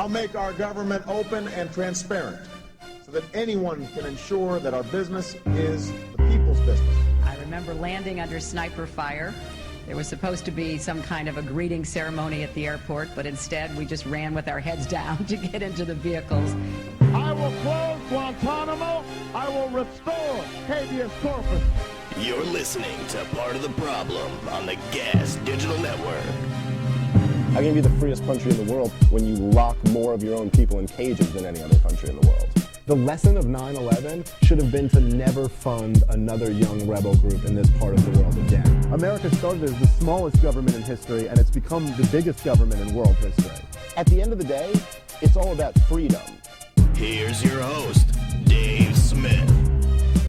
I'll make our government open and transparent so that anyone can ensure that our business is the people's business. I remember landing under sniper fire. There was supposed to be some kind of a greeting ceremony at the airport, but instead we just ran with our heads down to get into the vehicles. I will close Guantanamo. I will restore habeas corpus. You're listening to Part of the Problem on the Gas Digital Network. How can you be the freest country in the world when you lock more of your own people in cages than any other country in the world? The lesson of 9/11 should have been to never fund another young rebel group in this part of the world again. America started as the smallest government in history, and it's become the biggest government in world history. At the end of the day, it's all about freedom. Here's your host, Dave Smith.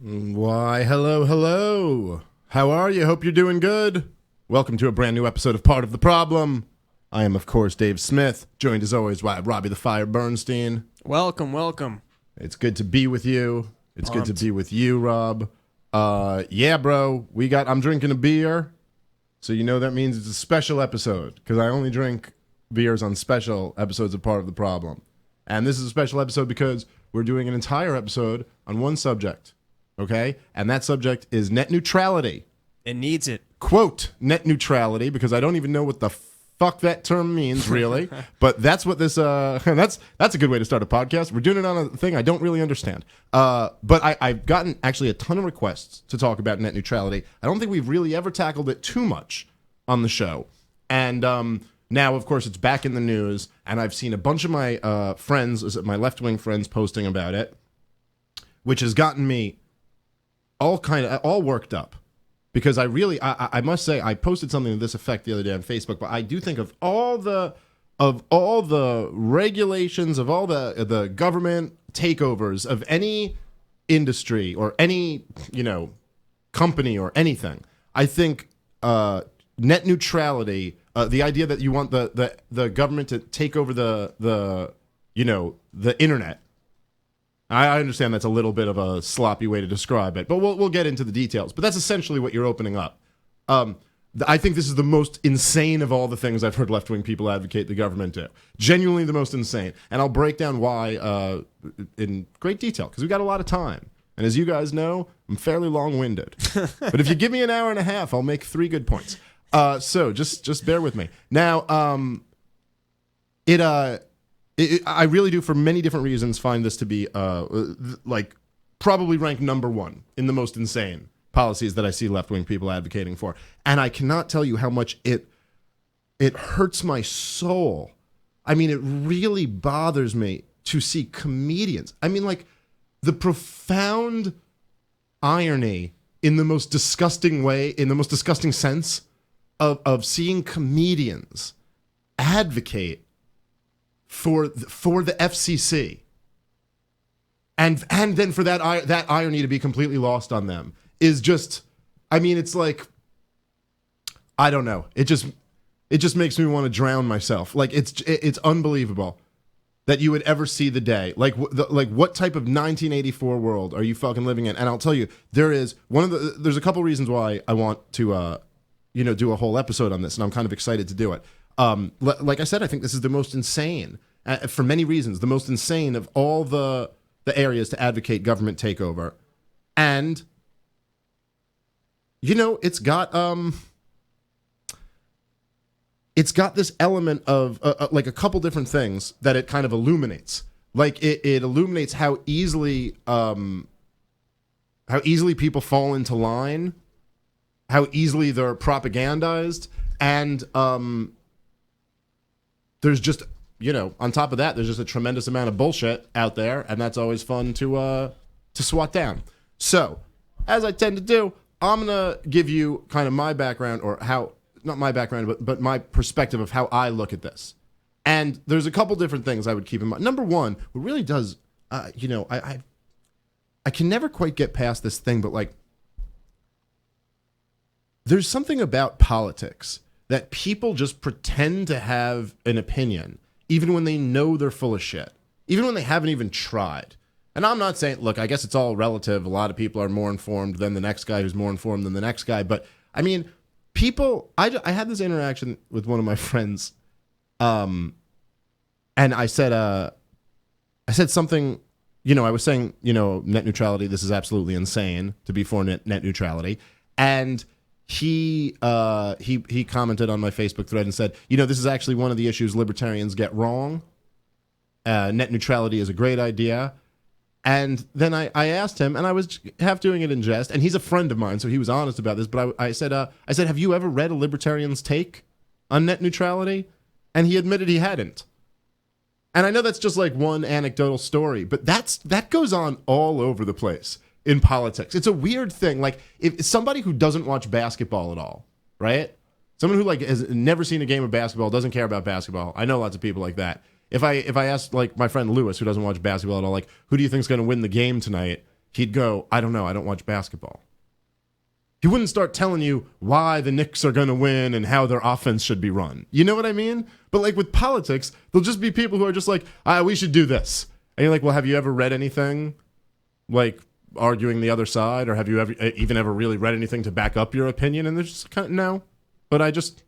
Why, hello. How are you? Hope you're doing good. Welcome to a brand new episode of Part of the Problem. I am, of course, Dave Smith, joined as always by Robbie the Fire Bernstein. Welcome. It's good to be with you. It's good to be with you, Rob. Yeah, bro, I'm drinking a beer, so you know that means it's a special episode, because I only drink beers on special episodes of Part of the Problem. And this is a special episode because we're doing an entire episode on one subject, okay? And that subject is net neutrality. It needs it. Quote, net neutrality, because I don't even know what the fuck that term means, really. But that's what this, that's a good way to start a podcast. We're doing it on a thing I don't really understand. But I've gotten actually a ton of requests to talk about net neutrality. I don't think we've really ever tackled it too much on the show. And now, of course, it's back in the news, and I've seen a bunch of my friends, my left-wing friends, posting about it, which has gotten me all worked up. Because I must say, I posted something to this effect the other day on Facebook, but I do think of all the regulations, of all the government takeovers of any industry or any, company or anything. I think net neutrality, the idea that you want the government to take over the internet. I understand that's a little bit of a sloppy way to describe it, but we'll get into the details. But that's essentially what you're opening up. I think this is the most insane of all the things I've heard left-wing people advocate the government do. Genuinely the most insane. And I'll break down why in great detail, because we've got a lot of time. And as you guys know, I'm fairly long-winded. But if you give me an hour and a half, I'll make 3 good points. So just bear with me. Now, I really do, for many different reasons, find this to be probably ranked number 1 in the most insane policies that I see left-wing people advocating for. And I cannot tell you how much it hurts my soul. I mean, it really bothers me to see comedians. I mean, like, the profound irony in the most disgusting way, in the most disgusting sense of seeing comedians advocate for the FCC, and then for that irony to be completely lost on them is just, I mean, it's like, I don't know. It just makes me want to drown myself. Like, it's unbelievable that you would ever see the day. Like what type of 1984 world are you fucking living in? And I'll tell you, there's a couple reasons why I want to do a whole episode on this, and I'm kind of excited to do it. Like I said, I think this is the most insane, for many reasons, the most insane of all the areas to advocate government takeover. And, it's got this element of, like, a couple different things that it kind of illuminates. Like, it illuminates how easily people fall into line, how easily they're propagandized, and, there's just, on top of that, there's just a tremendous amount of bullshit out there, and that's always fun to swat down. So, as I tend to do, I'm going to give you kind of my background, or not my background, but my perspective of how I look at this. And there's a couple different things I would keep in mind. Number one, what really does, I can never quite get past this thing, but, like, there's something about politics that people just pretend to have an opinion, even when they know they're full of shit, even when they haven't even tried. And I'm not saying, look, I guess it's all relative. A lot of people are more informed than the next guy who's more informed than the next guy. But, I mean, people, I had this interaction with one of my friends, and and I said something, I was saying, net neutrality, this is absolutely insane to be for net neutrality. And he commented on my Facebook thread and said, this is actually one of the issues libertarians get wrong. Net neutrality is a great idea. And then I asked him, and I was half doing it in jest, and he's a friend of mine, so he was honest about this, but I said, have you ever read a libertarian's take on net neutrality? And he admitted he hadn't. And I know that's just like one anecdotal story, but that goes on all over the place in politics. It's a weird thing. Like, if somebody who doesn't watch basketball at all, right? Someone who like has never seen a game of basketball, doesn't care about basketball. I know lots of people like that. If I asked like my friend Lewis, who doesn't watch basketball at all, like, who do you think is going to win the game tonight? He'd go, I don't know. I don't watch basketball. He wouldn't start telling you why the Knicks are going to win and how their offense should be run. You know what I mean? But like with politics, there'll just be people who are just like, we should do this. And you're like, well, have you ever read anything like arguing the other side? Or have you ever really read anything to back up your opinion? And they're just kind of, no. But I just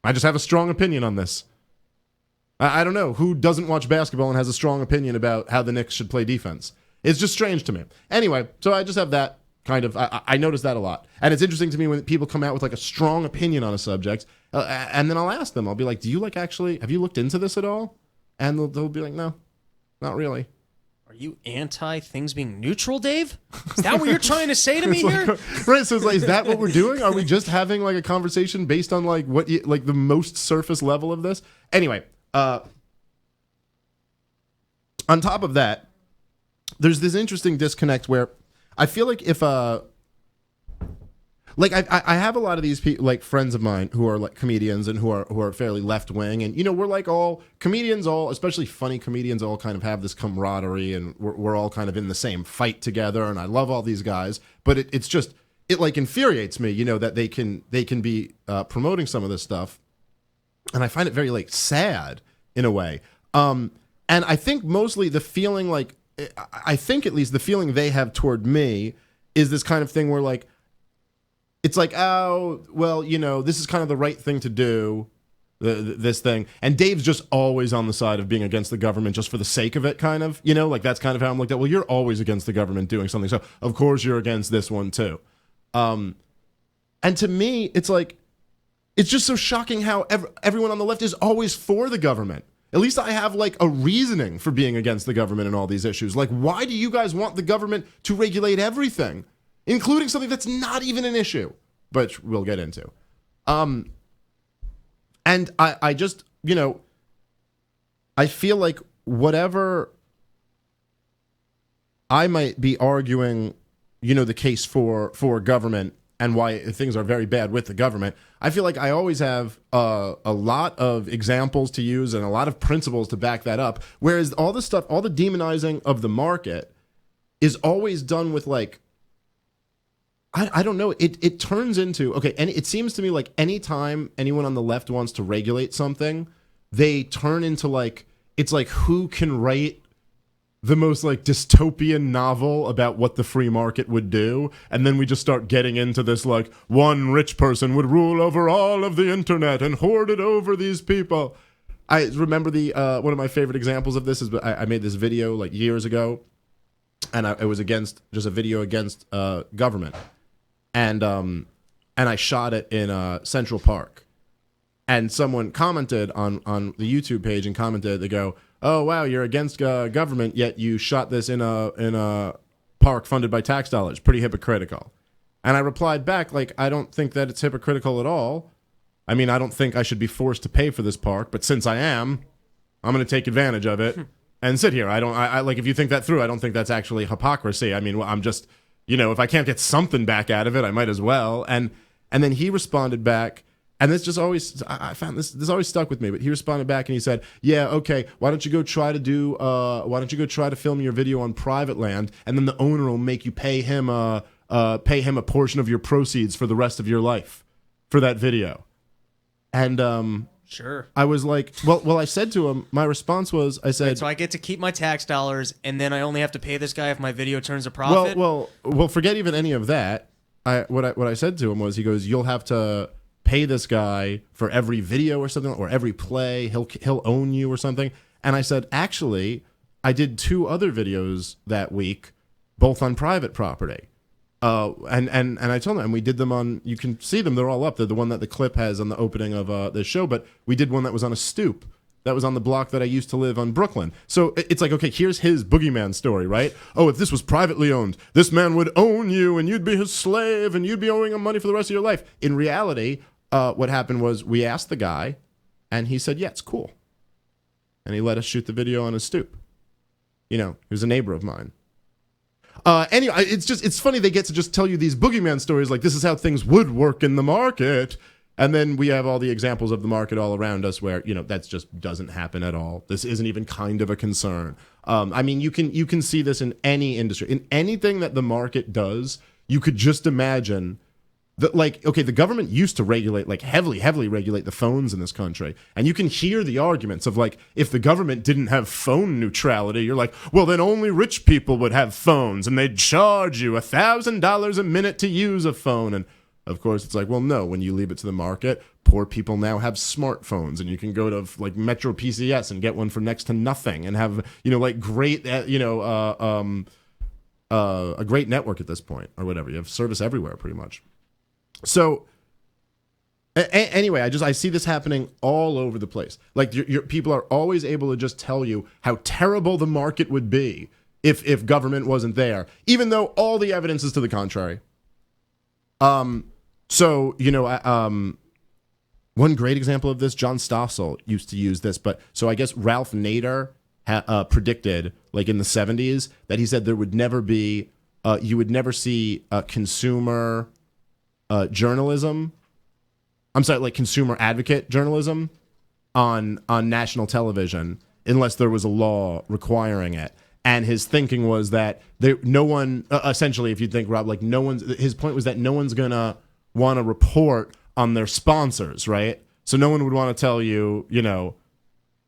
have a strong opinion on this. I don't know. Who doesn't watch basketball and has a strong opinion about how the Knicks should play defense? It's just strange to me. Anyway, so I just have that. Kind of, I notice that a lot. And it's interesting to me when people come out with like a strong opinion on a subject, and then I'll ask them, I'll be like, do you like actually, have you looked into this at all? And they'll be like, no, not really. Are you anti things being neutral, Dave? Is that what you're trying to say to me here? Right, so it's like, is that what we're doing? Are we just having like a conversation based on like like the most surface level of this? Anyway, on top of that, there's this interesting disconnect where I feel like if I have a lot of these people, like friends of mine who are like comedians and who are fairly left wing, and we're like all comedians, especially funny comedians, all kind of have this camaraderie, and we're all kind of in the same fight together, and I love all these guys, but it like infuriates me, that they can be promoting some of this stuff, and I find it very like sad in a way, and I think mostly the feeling like. I think at least the feeling they have toward me is this kind of thing where like, it's like, oh, well, this is kind of the right thing to do, this thing. And Dave's just always on the side of being against the government just for the sake of it, kind of, like that's kind of how I'm looked at. Well, you're always against the government doing something. So of course you're against this one too. And to me, it's like, it's just so shocking how everyone on the left is always for the government. At least I have like a reasoning for being against the government in all these issues. Like, why do you guys want the government to regulate everything, including something that's not even an issue, but we'll get into. And I just, I feel like whatever I might be arguing, the case for government and why things are very bad with the government, I feel like I always have a lot of examples to use and a lot of principles to back that up. Whereas all this stuff, all the demonizing of the market is always done with like, I don't know, it turns into, okay, and it seems to me like anytime anyone on the left wants to regulate something, they turn into like, it's like who can write the most like dystopian novel about what the free market would do, and then we just start getting into this like one rich person would rule over all of the internet and hoard it over these people. I remember the one of my favorite examples of this is I made this video like years ago, and it was against just a video against government, and I shot it in Central Park, and someone commented on the YouTube page and commented, they go, oh wow, you're against government, yet you shot this in a park funded by tax dollars. Pretty hypocritical. And I replied back like, I don't think that it's hypocritical at all. I mean, I don't think I should be forced to pay for this park, but since I am, I'm going to take advantage of it and sit here. I like, if you think that through, I don't think that's actually hypocrisy. I mean, I'm just, if I can't get something back out of it, I might as well. And then he responded back. And this just always, I found this always stuck with me, but he responded back and he said, yeah, okay, why don't you go try to film your video on private land, and then the owner will make you pay him a portion of your proceeds for the rest of your life for that video. And sure. I was like, well, I said to him, my response was, I said, so I get to keep my tax dollars, and then I only have to pay this guy if my video turns a profit? Well, forget even any of that. What I said to him was, he goes, you'll have to pay this guy for every video or something, or every play. He'll own you or something. And I said, actually, I did 2 other videos that week, both on private property. And I told them, and we did them on, you can see them, they're all up. They're the one that the clip has on the opening of the show, but we did one that was on a stoop. That was on the block that I used to live on, Brooklyn. So it's like, okay, here's his boogeyman story, right? Oh, if this was privately owned, this man would own you and you'd be his slave and you'd be owing him money for the rest of your life. In reality, what happened was we asked the guy and he said, yeah, it's cool. And he let us shoot the video on his stoop. You know, he was a neighbor of mine. Anyway, it's funny they get to just tell you these boogeyman stories like this is how things would work in the market. And then we have all the examples of the market all around us where, you know, that just doesn't happen at all. This isn't even kind of a concern. I mean, you can see this in any industry. In anything that the market does, you could just imagine that, like, okay, the government used to regulate, like heavily regulate the phones in this country. And you can hear the arguments of, like, if the government didn't have phone neutrality, you're like, well, then only rich people would have phones and they'd charge you $1,000 a minute to use a phone. And of course, it's like, well, no, when you leave it to the market, poor people now have smartphones and you can go to like Metro PCS and get one for next to nothing and have, you know, like great, a great network at this point or whatever. You have service everywhere pretty much. So anyway, I see this happening all over the place. Like your people are always able to just tell you how terrible the market would be if government wasn't there, even though all the evidence is to the contrary. So, you know, one great example of this, John Stossel used to use this, but so I guess Ralph Nader predicted, like in the 70s, that he said there would never be, you would never see consumer journalism. I'm sorry, like consumer advocate journalism on national television unless there was a law requiring it. And his thinking was that no one, essentially, if you think, Rob, like his point was that no one's going to want to report on their sponsors, right? So no one would want to tell you, you know,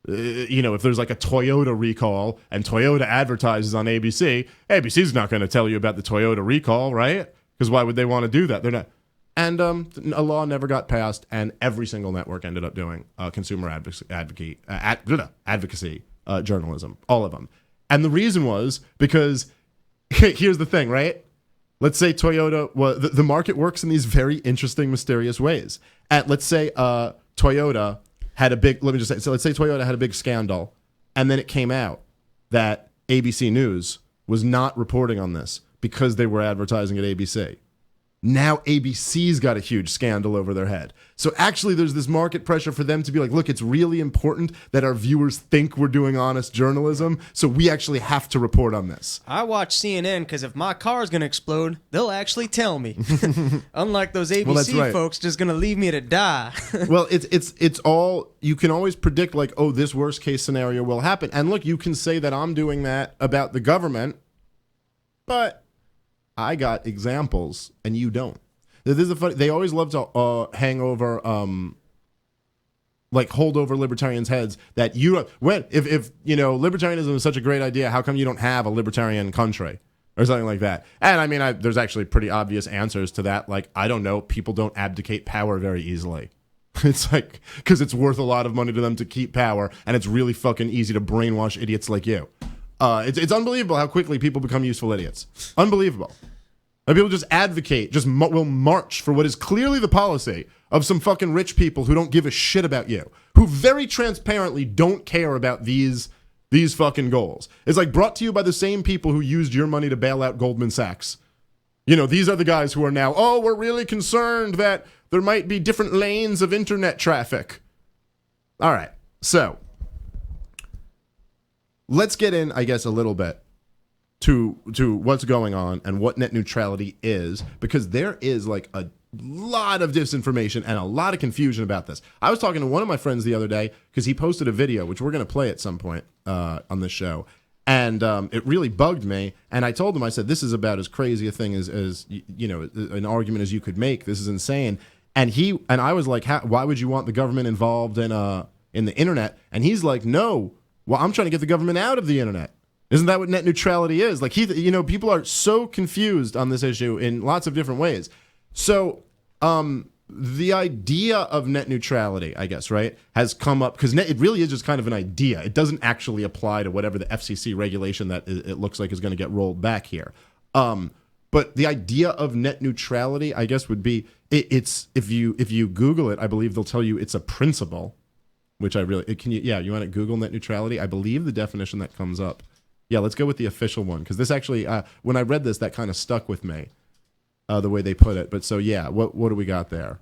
if there's like a Toyota recall and Toyota advertises on ABC, ABC's not going to tell you about the Toyota recall, right? Because why would they want to do that? They're not. And a law never got passed, and every single network ended up doing consumer advocacy journalism, all of them. And the reason was because here's the thing, right? Let's say Toyota, the market works in these very interesting, mysterious ways. Let's say Toyota had a big, let's say Toyota had a big scandal, and then it came out that ABC News was not reporting on this because they were advertising at ABC. Now ABC's got a huge scandal over their head. So actually there's this market pressure for them to be like, look, it's really important that our viewers think we're doing honest journalism, so we actually have to report on this. I watch CNN because if my car's going to explode, they'll actually tell me. Unlike those ABC folks just going to leave me to die. Well, it's all, you can always predict like, oh, this worst case scenario will happen. And look, you can say that I'm doing that about the government, but I got examples, and you don't. This is funny. They always love to hang over, like hold over libertarians' heads that if libertarianism is such a great idea, how come you don't have a libertarian country or something like that? And I mean, there's actually pretty obvious answers to that. Like, I don't know, people don't abdicate power very easily. It's like because it's worth a lot of money to them to keep power, and it's really fucking easy to brainwash idiots like you. It's unbelievable how quickly people become useful idiots. Unbelievable. And people just advocate, will march for what is clearly the policy of some fucking rich people who don't give a shit about you, who very transparently don't care about these fucking goals. It's like brought to you by the same people who used your money to bail out Goldman Sachs. You know, these are the guys who are now, we're really concerned that there might be different lanes of internet traffic. All right, so let's get in, I guess, a little bit to what's going on and what net neutrality is, because there is like a lot of disinformation and a lot of confusion about this. I was talking to one of my friends the other day because he posted a video, which we're going to play at some point on this show, and it really bugged me. And I told him, I said, this is about as crazy a thing as you know, an argument as you could make. This is insane. And I was like, why would you want the government involved in the internet? And he's like, no. Well, I'm trying to get the government out of the internet. Isn't that what net neutrality is? Like people are so confused on this issue in lots of different ways. So, the idea of net neutrality, I guess, right, has come up because it really is just kind of an idea. It doesn't actually apply to whatever the FCC regulation that it looks like is going to get rolled back here. But the idea of net neutrality, I guess, would be it's if you Google it, I believe they'll tell you it's a principle, which I really you want to Google net neutrality? I believe the definition that comes up. Yeah, let's go with the official one because this actually, when I read this, that kind of stuck with me. The way they put it, but so yeah, what do we got there?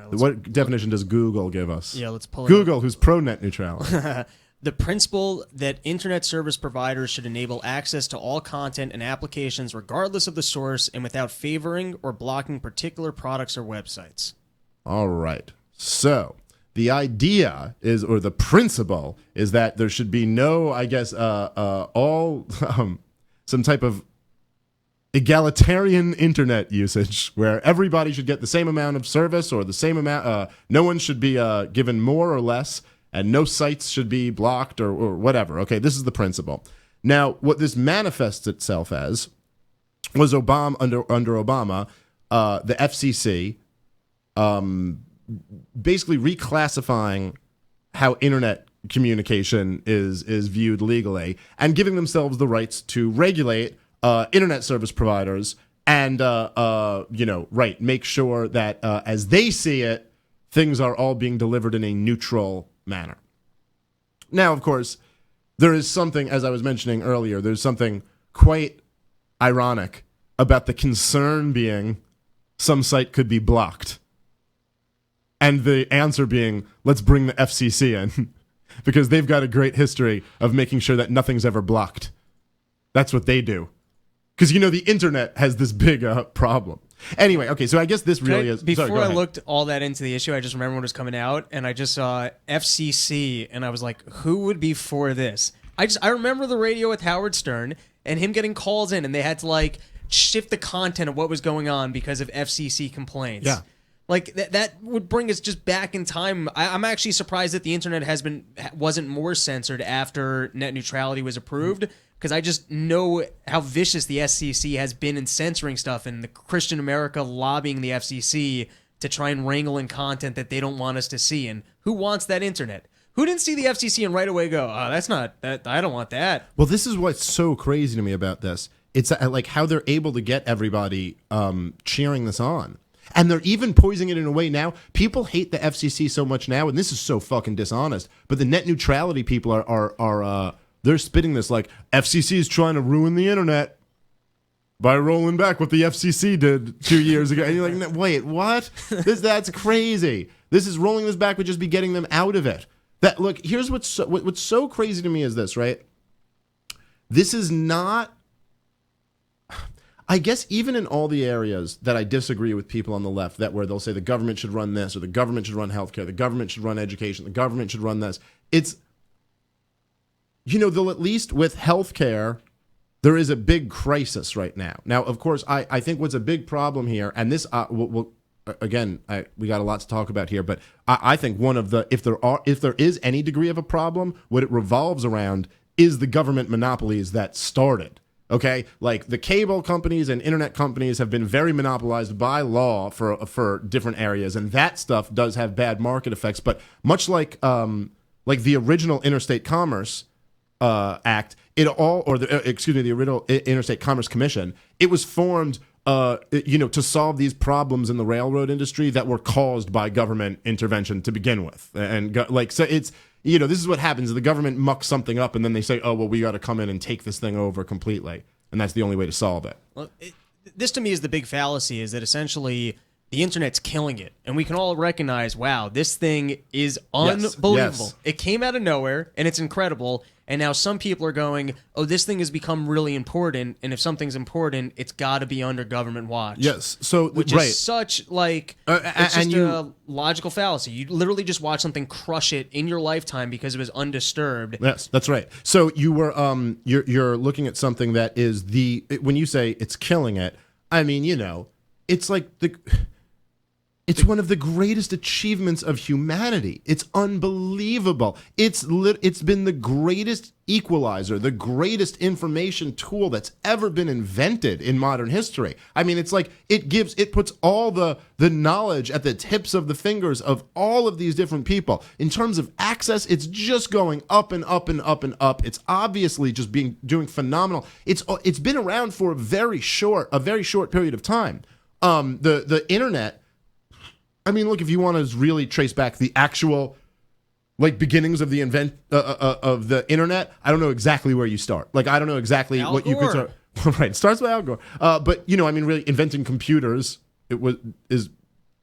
What definition does Google give us? Yeah, let's pull it Google, who's pro net neutrality. The principle that internet service providers should enable access to all content and applications regardless of the source and without favoring or blocking particular products or websites. All right. So the idea is, or the principle is that there should be no, I guess, some type of egalitarian internet usage where everybody should get the same amount of service or the same amount. No one should be given more or less, and no sites should be blocked or whatever. Okay, this is the principle. Now, what this manifests itself as was Obama under Obama, the FCC basically reclassifying how internet communication is viewed legally and giving themselves the rights to regulate internet service providers and, make sure that as they see it, things are all being delivered in a neutral manner. Now, of course, there is something, as I was mentioning earlier, there's something quite ironic about the concern being some site could be blocked. And the answer being, let's bring the FCC in because they've got a great history of making sure that nothing's ever blocked. That's what they do. Because, the internet has this big problem. Anyway, okay, so I guess this really is... Before I looked all that into the issue, I just remember when it was coming out, and I just saw FCC, and I was like, who would be for this? I remember the radio with Howard Stern, and him getting calls in, and they had to, shift the content of what was going on because of FCC complaints. Yeah. That would bring us just back in time. I'm actually surprised that the internet wasn't more censored after net neutrality was approved, because I just know how vicious the FCC has been in censoring stuff and the Christian America lobbying the FCC to try and wrangle in content that they don't want us to see. And who wants that internet? Who didn't see the FCC and right away go, oh, that's not that. I don't want that. Well, this is what's so crazy to me about this. It's like how they're able to get everybody cheering this on. And they're even poisoning it in a way now. People hate the FCC so much now, and this is so fucking dishonest. But the net neutrality people are they're spitting this like FCC is trying to ruin the internet by rolling back what the FCC did 2 years ago. And you're like, wait, what? That's crazy. This is rolling this back would just be getting them out of it. Look, here's what's so crazy to me is this, right? This is not. I guess even in all the areas that I disagree with people on the left, where they'll say the government should run this, or the government should run healthcare, the government should run education, the government should run this. It's, they'll at least with healthcare, there is a big crisis right now. Now, of course, I think what's a big problem here, and this, we got a lot to talk about here, but I think one of the, if there is any degree of a problem, what it revolves around is the government monopolies that started. Okay, like the cable companies and internet companies have been very monopolized by law for different areas, and that stuff does have bad market effects. But much like the original Interstate Commerce Act, the original Interstate Commerce Commission, it was formed to solve these problems in the railroad industry that were caused by government intervention to begin with, so it's. This is what happens. The government mucks something up, and then they say, oh, well, we got to come in and take this thing over completely. And that's the only way to solve it. Well, this to me is the big fallacy, is that essentially the internet's killing it. And we can all recognize, wow, this thing is unbelievable. Yes. It came out of nowhere, and it's incredible. And now some people are going, oh, this thing has become really important, and if something's important, it's got to be under government watch. Yes, so which is such it's just a logical fallacy. You literally just watch something crush it in your lifetime because it was undisturbed. Yes, that's right. So you were you're looking at something that is when you say it's killing it, I mean, it's like It's one of the greatest achievements of humanity. It's unbelievable. It's been the greatest equalizer, the greatest information tool that's ever been invented in modern history. I mean, it's like it puts all the knowledge at the tips of the fingers of all of these different people. In terms of access, it's just going up and up and up and up. It's obviously just doing phenomenal. It's been around for a very short period of time. The internet. I mean, look, if you want to really trace back the actual beginnings of the of the internet, I don't know exactly where you start. Like, I don't know exactly Al what Gore. you could start. Right, it starts with Al Gore. But I mean, really inventing computers.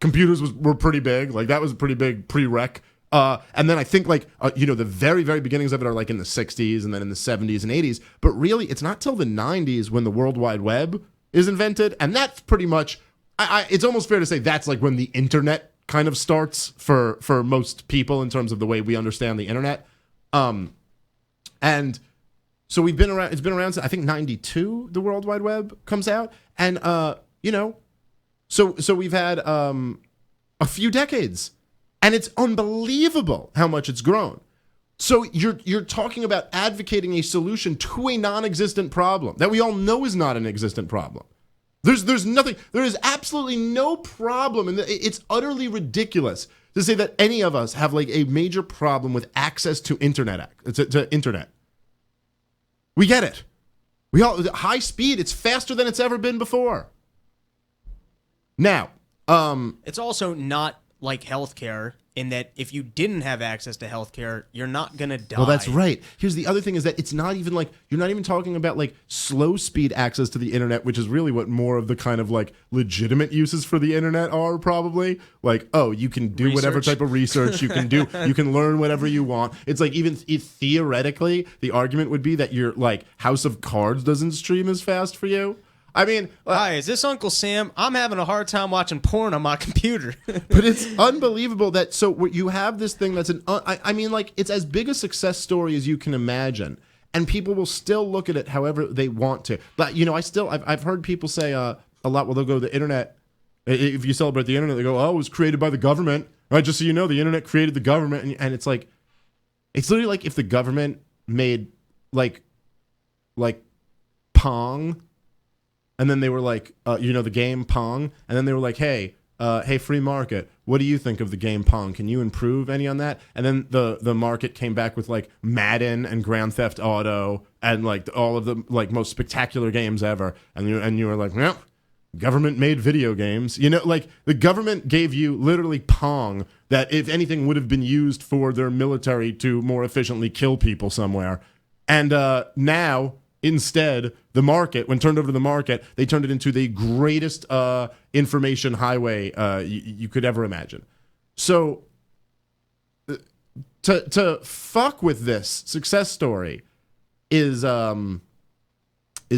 Computers were pretty big. Like, that was a pretty big prereq. And then I think the very, very beginnings of it are like in the 60s and then in the 70s and 80s. But really, it's not till the 90s when the World Wide Web is invented, and that's pretty much. It's almost fair to say that's like when the internet kind of starts for most people in terms of the way we understand the internet. And so we've been around. It's been around since I think 92. The World Wide Web comes out, and so we've had a few decades, and it's unbelievable how much it's grown. So you're talking about advocating a solution to a non-existent problem that we all know is not an existent problem. There's nothing. There is absolutely no problem, and it's utterly ridiculous to say that any of us have like a major problem with access to internet. To internet. We get it. We all high speed. It's faster than it's ever been before. Now, it's also not like healthcare in that if you didn't have access to healthcare, you're not gonna die. Well, that's right. Here's the other thing is that it's not even like you're not even talking about like slow speed access to the internet, which is really what more of the kind of like legitimate uses for the internet are probably. Like, oh, you can do whatever type of research you can do. You can learn whatever you want. It's like even theoretically, the argument would be that your like House of Cards doesn't stream as fast for you. I mean, hi, is this Uncle Sam? I'm having a hard time watching porn on my computer. But it's unbelievable that you have this thing that's I mean, like, it's as big a success story as you can imagine, and people will still look at it however they want to. But I've heard people say a lot. Well, they'll go the internet. If you celebrate the internet, they go, "Oh, it was created by the government." Right? Just so you know, the internet created the government, and it's like, it's literally like if the government made like Pong. And then they were like, the game Pong. And then they were like, hey, free market, what do you think of the game Pong? Can you improve any on that? And then the market came back with like Madden and Grand Theft Auto and like all of the like most spectacular games ever. And you were like, well, government made video games. Like the government gave you literally Pong that if anything would have been used for their military to more efficiently kill people somewhere. And now... Instead, the market, when turned over to the market, they turned it into the greatest information highway you could ever imagine. So, to fuck with this success story is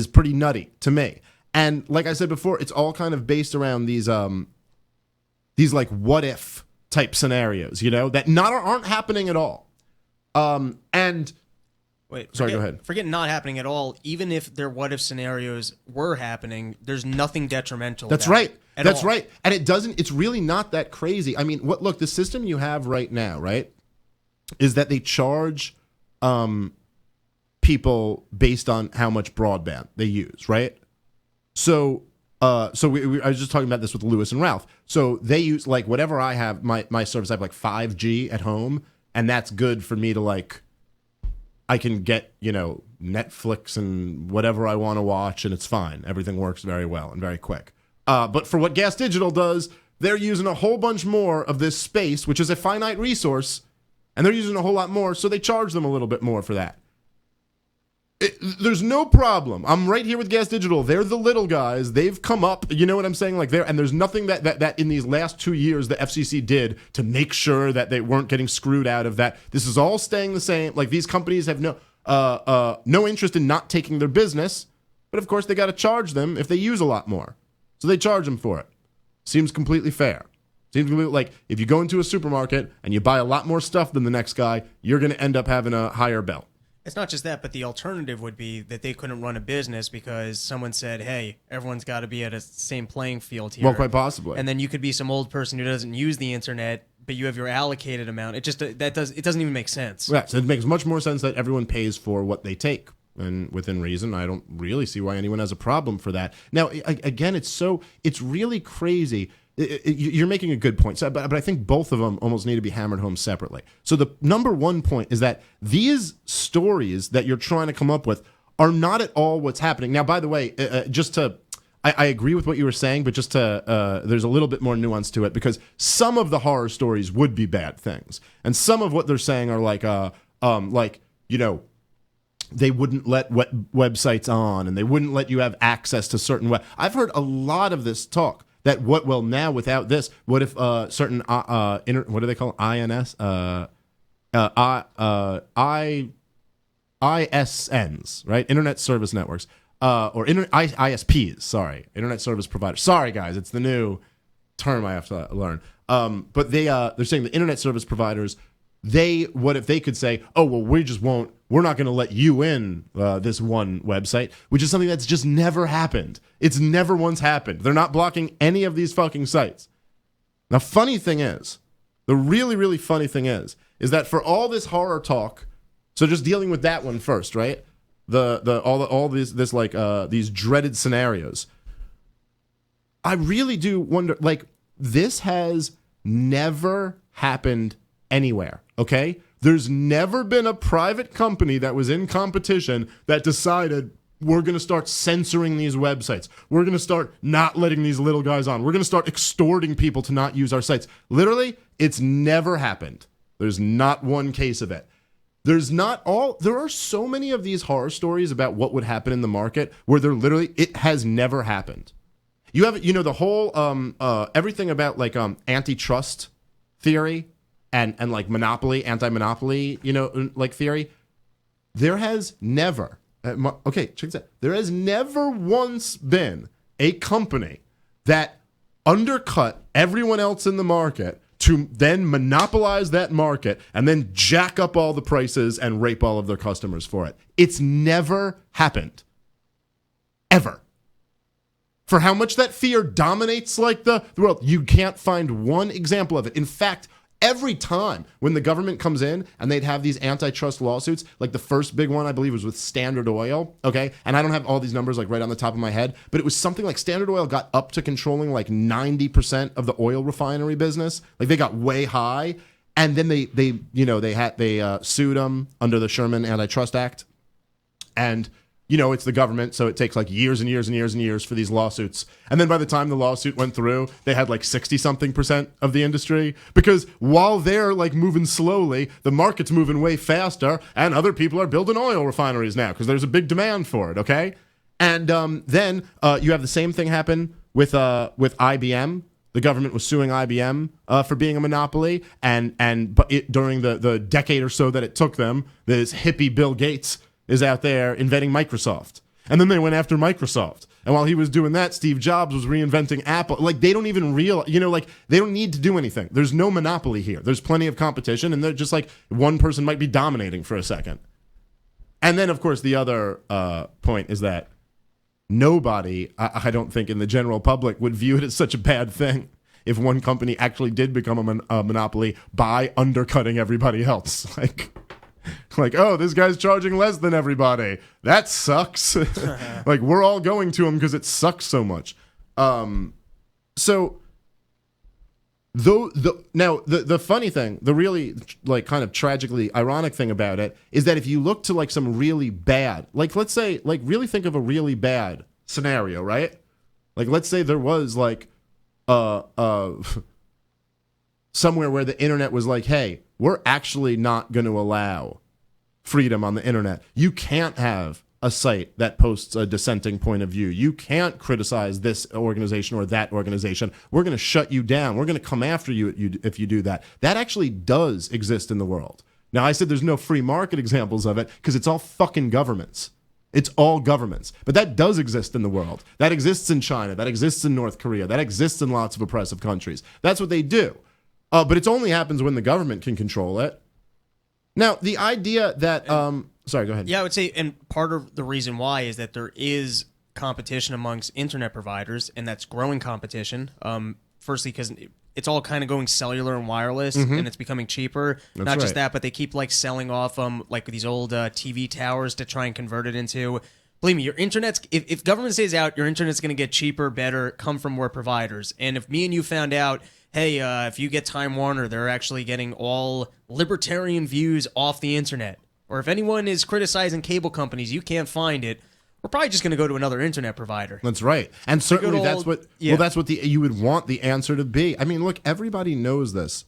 pretty nutty to me. And like I said before, it's all kind of based around these like what if type scenarios, that aren't happening at all. And wait, sorry, go ahead. Forget not happening at all. Even if their what if scenarios were happening, there's nothing detrimental. That's right. That's right. And it's really not that crazy. I mean, look, the system you have right now, right, is that they charge people based on how much broadband they use, right? So I was just talking about this with Lewis and Ralph. So they use like whatever I have, my service, I have like 5G at home, and that's good for me to like, I can get, Netflix and whatever I want to watch, and it's fine. Everything works very well and very quick. But for what Gas Digital does, they're using a whole bunch more of this space, which is a finite resource, and they're using a whole lot more, so they charge them a little bit more for that. There's no problem. I'm right here with Gas Digital. They're the little guys. They've come up. You know what I'm saying? Like and there's nothing that in these last 2 years the FCC did to make sure that they weren't getting screwed out of that. This is all staying the same. Like these companies have no interest in not taking their business, but of course they got to charge them if they use a lot more. So they charge them for it. Seems completely fair. Seems completely like if you go into a supermarket and you buy a lot more stuff than the next guy, you're going to end up having a higher bill. It's not just that, but the alternative would be that they couldn't run a business because someone said, hey, everyone's got to be at a same playing field here. Well, quite possibly. And then you could be some old person who doesn't use the internet, but you have your allocated amount. It doesn't even make sense. Right. So it makes much more sense that everyone pays for what they take. And within reason, I don't really see why anyone has a problem for that. Now, again, it's really crazy. You're making a good point, but I think both of them almost need to be hammered home separately. So the number one point is that these stories that you're trying to come up with are not at all what's happening. Now, by the way, I agree with what you were saying, but just to there's a little bit more nuance to it because some of the horror stories would be bad things, and some of what they're saying are like they wouldn't let websites on, and they wouldn't let you have access to certain I've heard a lot of this talk. That now without this, what if certain what do they call it? ISNs, right? Internet service networks, or ISPs. Sorry, internet service providers. Sorry, guys, it's the new term I have to learn. But they're saying the internet service providers. What if they could say, oh well, we're not going to let you in this one website, which is something that's just never happened. It's never once happened. They're not blocking any of these fucking sites. Now, funny thing is, the really, really funny thing is that for all this horror talk, so just dealing with that one first, right? These dreaded scenarios. I really do wonder, like, this has never happened anywhere, okay? There's never been a private company that was in competition that decided we're going to start censoring these websites. We're going to start not letting these little guys on. We're going to start extorting people to not use our sites. Literally, it's never happened. There's not one case of it. There are so many of these horror stories about what would happen in the market where it has never happened. You have, the whole, everything about like antitrust theory and like monopoly, anti-monopoly, like theory. There has never, check this out. There has never once been a company that undercut everyone else in the market to then monopolize that market and then jack up all the prices and rape all of their customers for it. It's never happened. Ever. For how much that fear dominates like the world, you can't find one example of it. In fact, every time when the government comes in and they'd have these antitrust lawsuits, like the first big one I believe was with Standard Oil, okay? And I don't have all these numbers like right on the top of my head, but it was something like Standard Oil got up to controlling like 90% of the oil refinery business. Like they got way high, and then they sued them under the Sherman Antitrust Act. And it's the government, so it takes like years and years and years and years for these lawsuits. And then by the time the lawsuit went through, they had like 60-something% of the industry. Because while they're like moving slowly, the market's moving way faster, and other people are building oil refineries now because there's a big demand for it, okay? And then you have the same thing happen with IBM. The government was suing IBM for being a monopoly, but during the decade or so that it took them, this hippie Bill Gates is out there inventing Microsoft. And then they went after Microsoft. And while he was doing that, Steve Jobs was reinventing Apple. Like, they don't even realize, they don't need to do anything. There's no monopoly here. There's plenty of competition, and they're just like, one person might be dominating for a second. And then, of course, the other point is that nobody, I don't think in the general public, would view it as such a bad thing if one company actually did become a monopoly by undercutting everybody else. Like, oh, this guy's charging less than everybody. That sucks. Like, we're all going to him because it sucks so much. So, the funny thing, the really, like, kind of tragically ironic thing about it is that if you look to, like, some really bad, like, let's say, like, really think of a really bad scenario, right? Like, let's say there was, like, somewhere where the internet was like, hey, we're actually not going to allow freedom on the internet. You can't have a site that posts a dissenting point of view. You can't criticize this organization or that organization. We're going to shut you down. We're going to come after you if you do that. That actually does exist in the world. Now, I said there's no free market examples of it because it's all fucking governments. It's all governments. But that does exist in the world. That exists in China. That exists in North Korea. That exists in lots of oppressive countries. That's what they do. But it only happens when the government can control it. Now, the idea that sorry, go ahead. Yeah, I would say, and part of the reason why is that there is competition amongst internet providers, and that's growing competition. Firstly, because it's all kind of going cellular and wireless, and it's becoming cheaper. That's Not just right. that, but they keep like selling off like these old TV towers to try and convert it into. Believe me, your internet's if government stays out, your internet's going to get cheaper, better, come from more providers. And if me and you found out, hey, if you get Time Warner, they're actually getting all libertarian views off the internet. Or if anyone is criticizing cable companies, you can't find it. We're probably just going to go to another internet provider. That's right, and certainly good that's old- what. yeah. Well, that's what you would want the answer to be. I mean, look, everybody knows this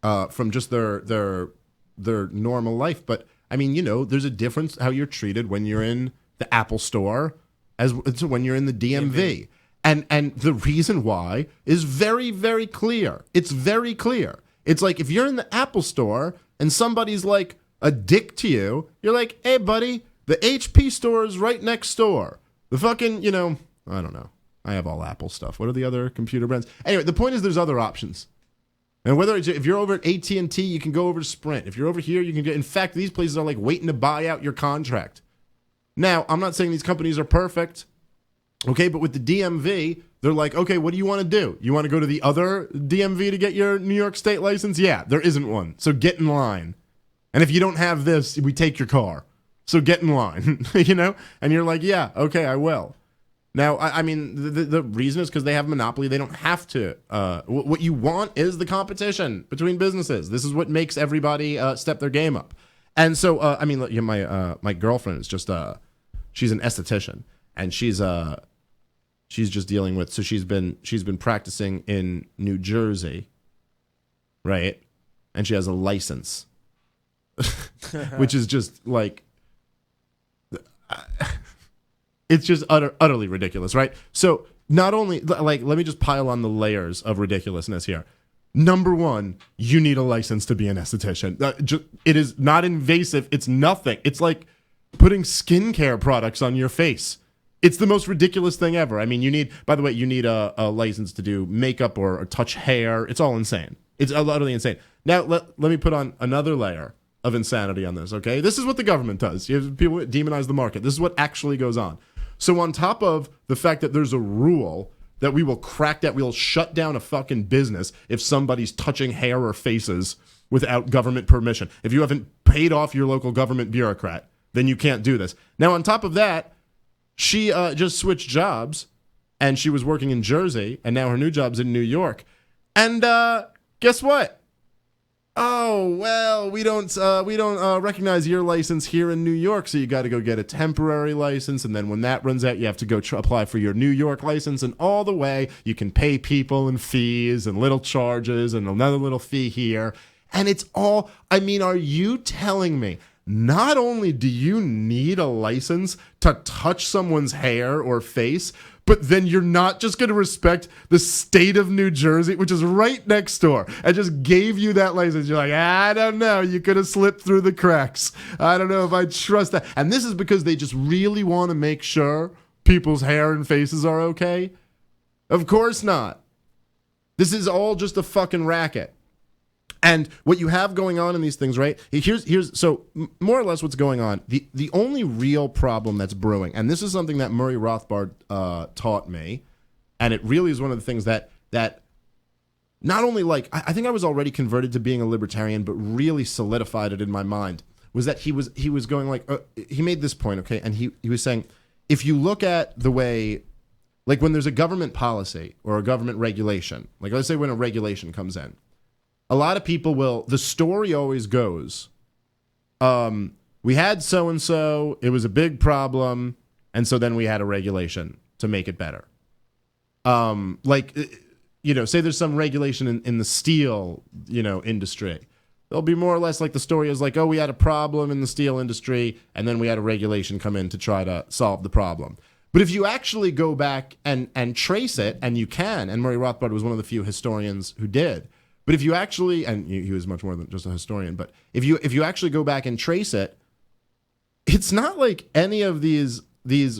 from just their normal life. But I mean, there's a difference how you're treated when you're in the Apple Store as to when you're in the DMV. And the reason why is very, very clear. It's very clear. It's like if you're in the Apple Store and somebody's like a dick to you, you're like, hey, buddy, the HP store is right next door. The fucking, I don't know. I have all Apple stuff. What are the other computer brands? Anyway, the point is there's other options. And if you're over at AT&T, you can go over to Sprint. If you're over here, you can get... In fact, these places are like waiting to buy out your contract. Now, I'm not saying these companies are perfect. Okay, but with the DMV, they're like, okay, what do you want to do? You want to go to the other DMV to get your New York State license? Yeah, there isn't one. So get in line. And if you don't have this, we take your car. So get in line, And you're like, yeah, okay, I will. Now, I mean, the reason is because they have a monopoly. They don't have to. What you want is the competition between businesses. This is what makes everybody step their game up. And so, I mean, look, my girlfriend is just she's an esthetician, and she's just dealing with. So she's been practicing in New Jersey, right? And she has a license, which is just like. It's just utterly ridiculous, right? So not only, let me just pile on the layers of ridiculousness here. Number one, you need a license to be an esthetician. It is not invasive. It's nothing. It's like putting skincare products on your face. It's the most ridiculous thing ever. I mean, you need a license to do makeup or touch hair. It's all insane. It's utterly insane. Now, let me put on another layer of insanity on this, okay? This is what the government does. You have people demonize the market. This is what actually goes on. So on top of the fact that there's a rule that we will we'll shut down a fucking business if somebody's touching hair or faces without government permission. If you haven't paid off your local government bureaucrat, then you can't do this. Now, on top of that, she just switched jobs, and she was working in Jersey, and now her new job's in New York. And guess what? Oh, well, we don't recognize your license here in New York, so you got to go get a temporary license, and then when that runs out, you have to go apply for your New York license, and all the way, you can pay people and fees and little charges and another little fee here, and it's all, I mean, are you telling me not only do you need a license to touch someone's hair or face, but then you're not just going to respect the state of New Jersey, which is right next door, and just gave you that license. You're like, I don't know. You could have slipped through the cracks. I don't know if I trust that. And this is because they just really want to make sure people's hair and faces are okay? Of course not. This is all just a fucking racket. And what you have going on in these things, right? Here's so more or less what's going on. The only real problem that's brewing, and this is something that Murray Rothbard taught me, and it really is one of the things that not only I think I was already converted to being a libertarian, but really solidified it in my mind, was that he was going he made this point, okay, and he was saying, if you look at the way, like when there's a government policy or a government regulation, like let's say when a regulation comes in, a lot of people the story always goes, we had so-and-so, it was a big problem, and so then we had a regulation to make it better. Say there's some regulation in the steel, industry. There'll be more or less like the story is like, oh, we had a problem in the steel industry, and then we had a regulation come in to try to solve the problem. But if you actually go back and trace it, and you can, and Murray Rothbard was one of the few historians who did, but if you actually, and he was much more than just a historian, but if you actually go back and trace it, it's not like any of these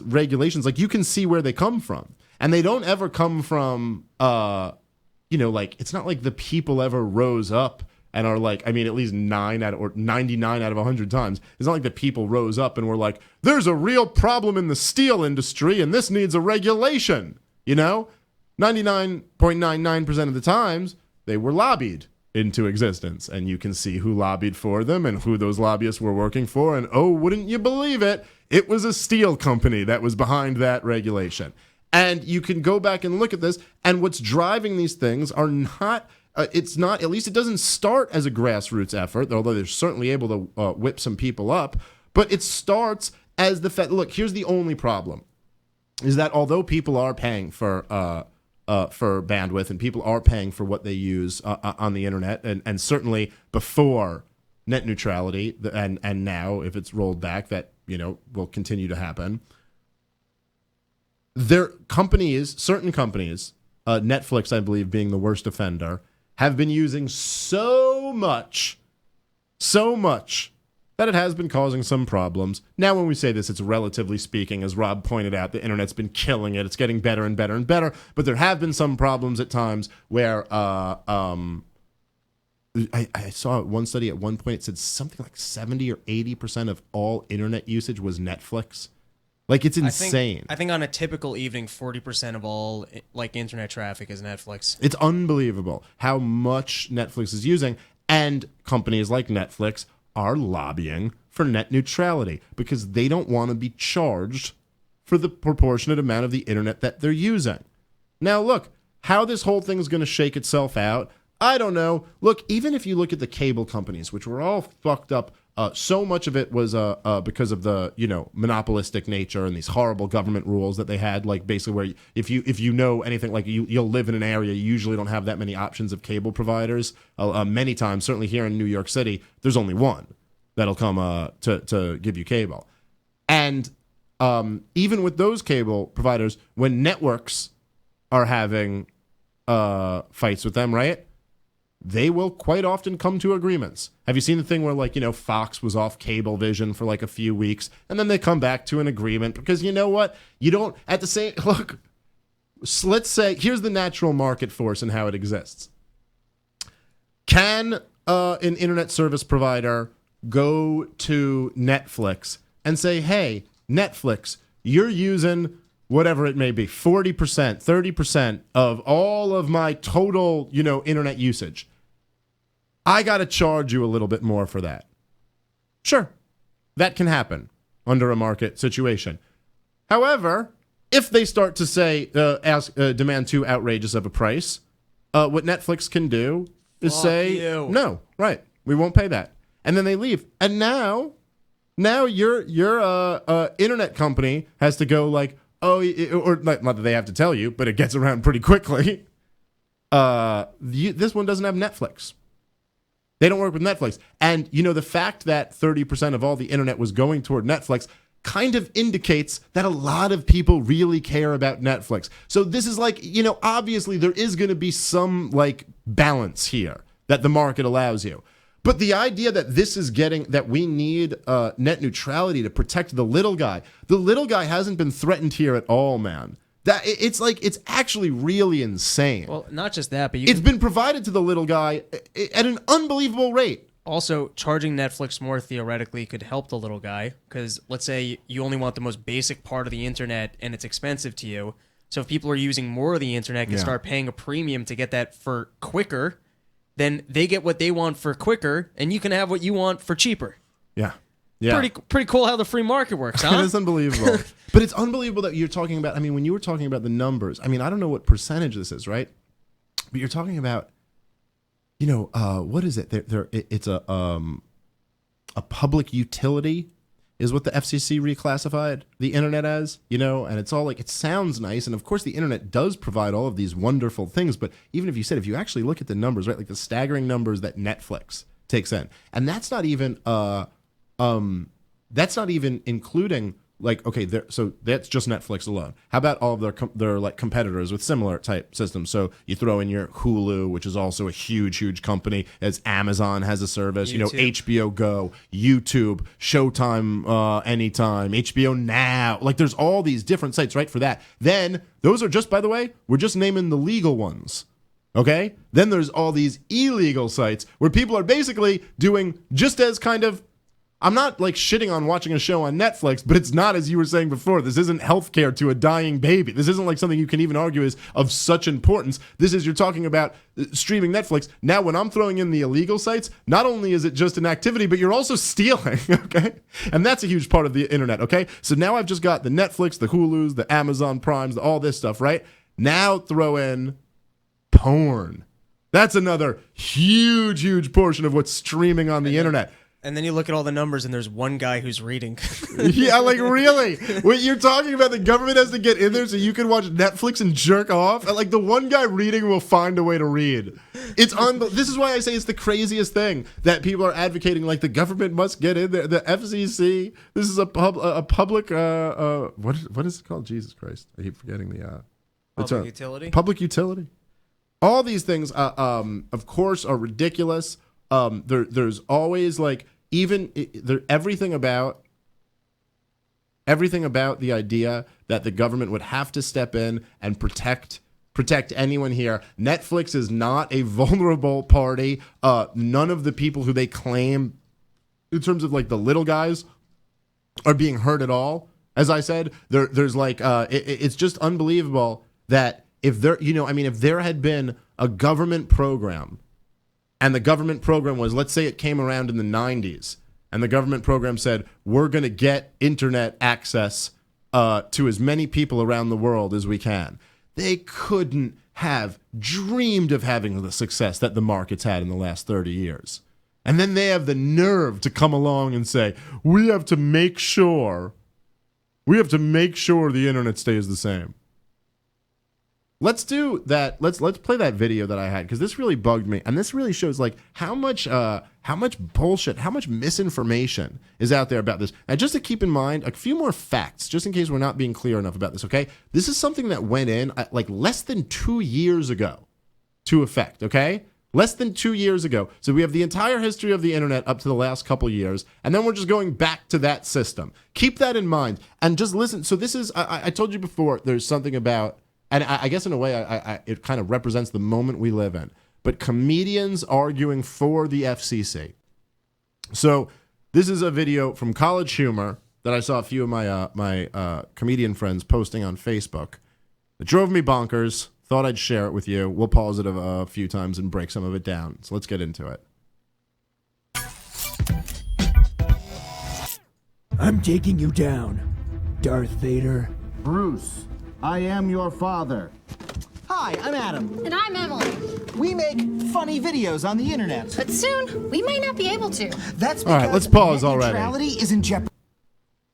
regulations, like you can see where they come from. And they don't ever come from, it's not like the people ever rose up and are like, I mean, at least 99 out of 100 times, it's not like the people rose up and were like, there's a real problem in the steel industry and this needs a regulation. 99.99% of the times, they were lobbied into existence, and you can see who lobbied for them and who those lobbyists were working for, and oh, wouldn't you believe it, it was a steel company that was behind that regulation. And you can go back and look at this, and what's driving these things are not, it's not, at least it doesn't start as a grassroots effort, although they're certainly able to whip some people up, but it starts as the fact, look, here's the only problem, is that although people are paying for bandwidth and people are paying for what they use on the internet, and certainly before net neutrality, and now if it's rolled back, that will continue to happen. Certain companies, Netflix, I believe, being the worst offender, have been using so much that it has been causing some problems. Now, when we say this, it's relatively speaking. As Rob pointed out, the internet's been killing it. It's getting better and better and better. But there have been some problems at times where I saw one study at one point. It said something like 70 or 80% of all internet usage was Netflix. Like, it's insane. I think on a typical evening, 40% of all internet traffic is Netflix. It's unbelievable how much Netflix is using, and companies like Netflix are lobbying for net neutrality because they don't want to be charged for the proportionate amount of the internet that they're using. Now, look, how this whole thing is going to shake itself out, I don't know. Look, even if you look at the cable companies, which were all fucked up, so much of it was because of the monopolistic nature and these horrible government rules that they had. Like, basically, where if you know anything, like you'll live in an area, you usually don't have that many options of cable providers. Many times, certainly here in New York City, there's only one that'll come to give you cable. And even with those cable providers, when networks are having fights with them, right? They will quite often come to agreements. Have you seen the thing where, Fox was off Cablevision for a few weeks, and then they come back to an agreement because you know what? You don't, at the same, look, let's say, here's the natural market force and how it exists. Can an internet service provider go to Netflix and say, hey, Netflix, you're using whatever it may be, 40%, 30% of all of my total, internet usage. I got to charge you a little bit more for that. Sure, that can happen under a market situation. However, if they start to say, demand too outrageous of a price, what Netflix can do is say, no, right, we won't pay that. And then they leave. And now your internet company has to go or not that they have to tell you, but it gets around pretty quickly. This one doesn't have Netflix. They don't work with Netflix. And, the fact that 30% of all the internet was going toward Netflix kind of indicates that a lot of people really care about Netflix. So this is obviously there is going to be some balance here that the market allows you. But the idea that that we need net neutrality to protect the little guy hasn't been threatened here at all, man. It's actually really insane. Well, not just that, but it's been provided to the little guy at an unbelievable rate. Also, charging Netflix more theoretically could help the little guy, because let's say you only want the most basic part of the internet and it's expensive to you. So if people are using more of the internet and start paying a premium to get that for quicker, then they get what they want for quicker, and you can have what you want for cheaper. Yeah. Yeah. Pretty cool how the free market works, huh? It is unbelievable. But it's unbelievable that you're talking about, when you were talking about the numbers, I don't know what percentage this is, right? But you're talking about, what is it? It's a public utility is what the FCC reclassified the internet as, and it's all it sounds nice. And of course, the internet does provide all of these wonderful things. But even if you actually look at the numbers, right, the staggering numbers that Netflix takes in, and that's not even including so that's just Netflix alone. How about all of their competitors with similar type systems? So you throw in your Hulu, which is also a huge company, as Amazon has a service, HBO Go, YouTube, Showtime, Anytime, HBO Now. There's all these different sites, right, for that. Then those are just, by the way, we're just naming the legal ones. Okay? Then there's all these illegal sites where people are basically doing just as kind of, I'm not like shitting on watching a show on Netflix, but it's not, as you were saying before, this isn't healthcare to a dying baby. This isn't like something you can even argue is of such importance. This is, you're talking about streaming Netflix. Now, when I'm throwing in the illegal sites, not only is it just an activity, but you're also stealing, okay? And that's a huge part of the internet, okay? So now I've just got the Netflix, the Hulus, the Amazon Primes, all this stuff, right? Now throw in porn. That's another huge portion of what's streaming on the internet. And then you look at all the numbers, and there's one guy who's reading. Yeah, like really? What you're talking about, the government has to get in there so you can watch Netflix and jerk off? Like the one guy reading will find a way to read. It's This is why I say it's the craziest thing that people are advocating. Like the government must get in there. The FCC. This is a public. What is it called? Jesus Christ! I keep forgetting the. Public utility. Public utility. All these things, of course, are ridiculous. There's always like everything about the idea that the government would have to step in and protect anyone here. Netflix is not a vulnerable party. None of the people who they claim, in terms of like the little guys, are being hurt at all. As I said, there's like it's just unbelievable that if there had been a government program. And the government program was, let's say it came around in the 90s, and the government program said, we're going to get internet access to as many people around the world as we can. They couldn't have dreamed of having the success that the market's had in the last 30 years. And then they have the nerve to come along and say, we have to make sure the internet stays the same. Let's do that. Let's play that video that I had, because this really bugged me, and this really shows like how much bullshit, how much misinformation is out there about this. And just to keep in mind, a few more facts, just in case we're not being clear enough about this. Okay, this is something that went in like less than 2 years ago to effect. Okay, less than 2 years ago. So we have the entire history of the internet up to the last couple years, and then we're just going back to that system. Keep that in mind, and just listen. So this is, I told you before, there's something about. And I guess in a way, it kind of represents the moment we live in. But comedians arguing for the FCC. So this is a video from College Humor that I saw a few of my comedian friends posting on Facebook. It drove me bonkers. Thought I'd share it with you. We'll pause it a few times and break some of it down. So let's get into it. I'm taking you down, Darth Vader. Bruce, I am your father. Hi, I'm Adam. And I'm Emily. We make funny videos on the internet. But soon, we may not be able to. That's because all right, let's pause already. Neutrality is in jeopardy.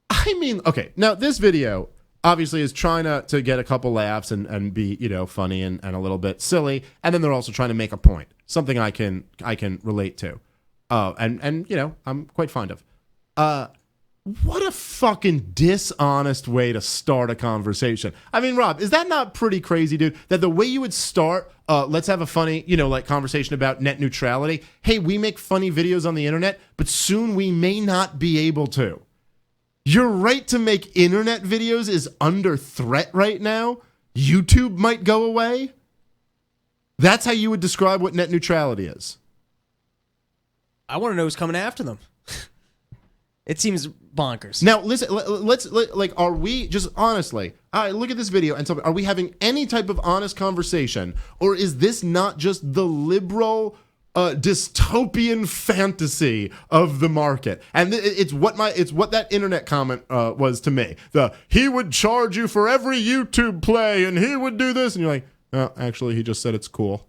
I mean, okay, now this video obviously is trying to get a couple laughs and be, funny and a little bit silly, and then they're also trying to make a point, something I can relate to, and I'm quite fond of. What a fucking dishonest way to start a conversation. I mean, Rob, is that not pretty crazy, dude? That the way you would start, let's have a funny, conversation about net neutrality. Hey, we make funny videos on the internet, but soon we may not be able to. Your right to make internet videos is under threat right now. YouTube might go away. That's how you would describe what net neutrality is. I want to know who's coming after them. It seems bonkers. Now, listen, are we, just honestly, look at this video and tell me, are we having any type of honest conversation, or is this not just the liberal, dystopian fantasy of the market? And it's what that internet comment was to me. He would charge you for every YouTube play, and he would do this, and you're like, oh, actually, he just said it's cool.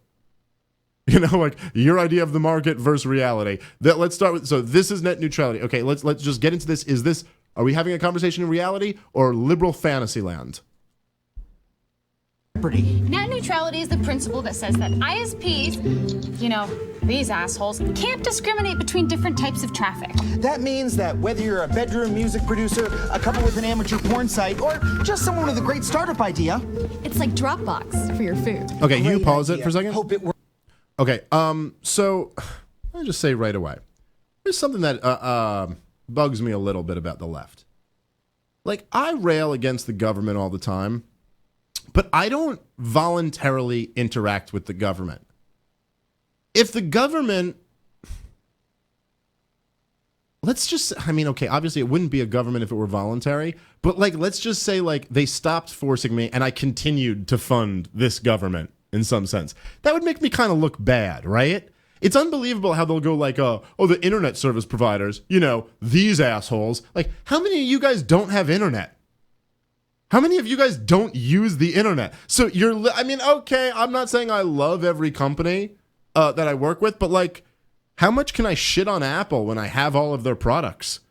Like your idea of the market versus reality. Let's start with, so this is net neutrality. Okay, let's just get into this. Are we having a conversation in reality or liberal fantasy land? Net neutrality is the principle that says that ISPs, these assholes, can't discriminate between different types of traffic. That means that whether you're a bedroom music producer, a couple with an amateur porn site, or just someone with a great startup idea. It's like Dropbox for your food. Okay, can you pause it for a second? Hope it works. Okay, so let me just say right away, there's something that bugs me a little bit about the left. Like, I rail against the government all the time, but I don't voluntarily interact with the government. If the government, okay, obviously it wouldn't be a government if it were voluntary, but like, let's just say like they stopped forcing me and I continued to fund this government in some sense. That would make me kind of look bad, right? It's unbelievable how they'll go like, the internet service providers, these assholes. Like, how many of you guys don't have internet? How many of you guys don't use the internet? So okay, I'm not saying I love every company that I work with, but like, how much can I shit on Apple when I have all of their products?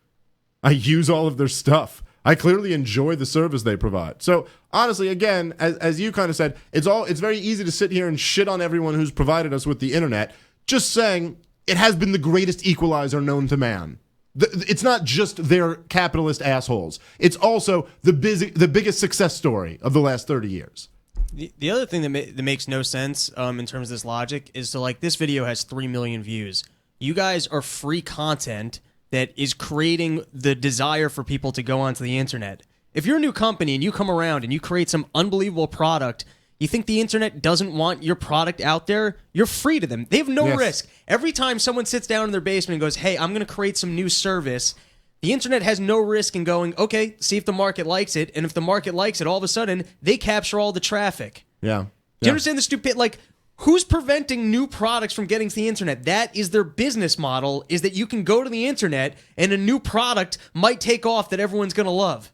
I use all of their stuff. I clearly enjoy the service they provide. So honestly, again, as you kind of said, it's very easy to sit here and shit on everyone who's provided us with the internet. Just saying, it has been the greatest equalizer known to man. It's not just their capitalist assholes. It's also the biggest success story of the last 30 years. The other thing that makes no sense in terms of this logic is this video has 3 million views. You guys are free content that is creating the desire for people to go onto the internet. If you're a new company and you come around and you create some unbelievable product, you think the internet doesn't want your product out there? You're free to them. They have no risk. Every time someone sits down in their basement and goes, hey, I'm going to create some new service, the internet has no risk in going, okay, see if the market likes it. And if the market likes it, all of a sudden, they capture all the traffic. Yeah. Do you understand the stupid, who's preventing new products from getting to the internet? That is their business model, is that you can go to the internet and a new product might take off that everyone's going to love.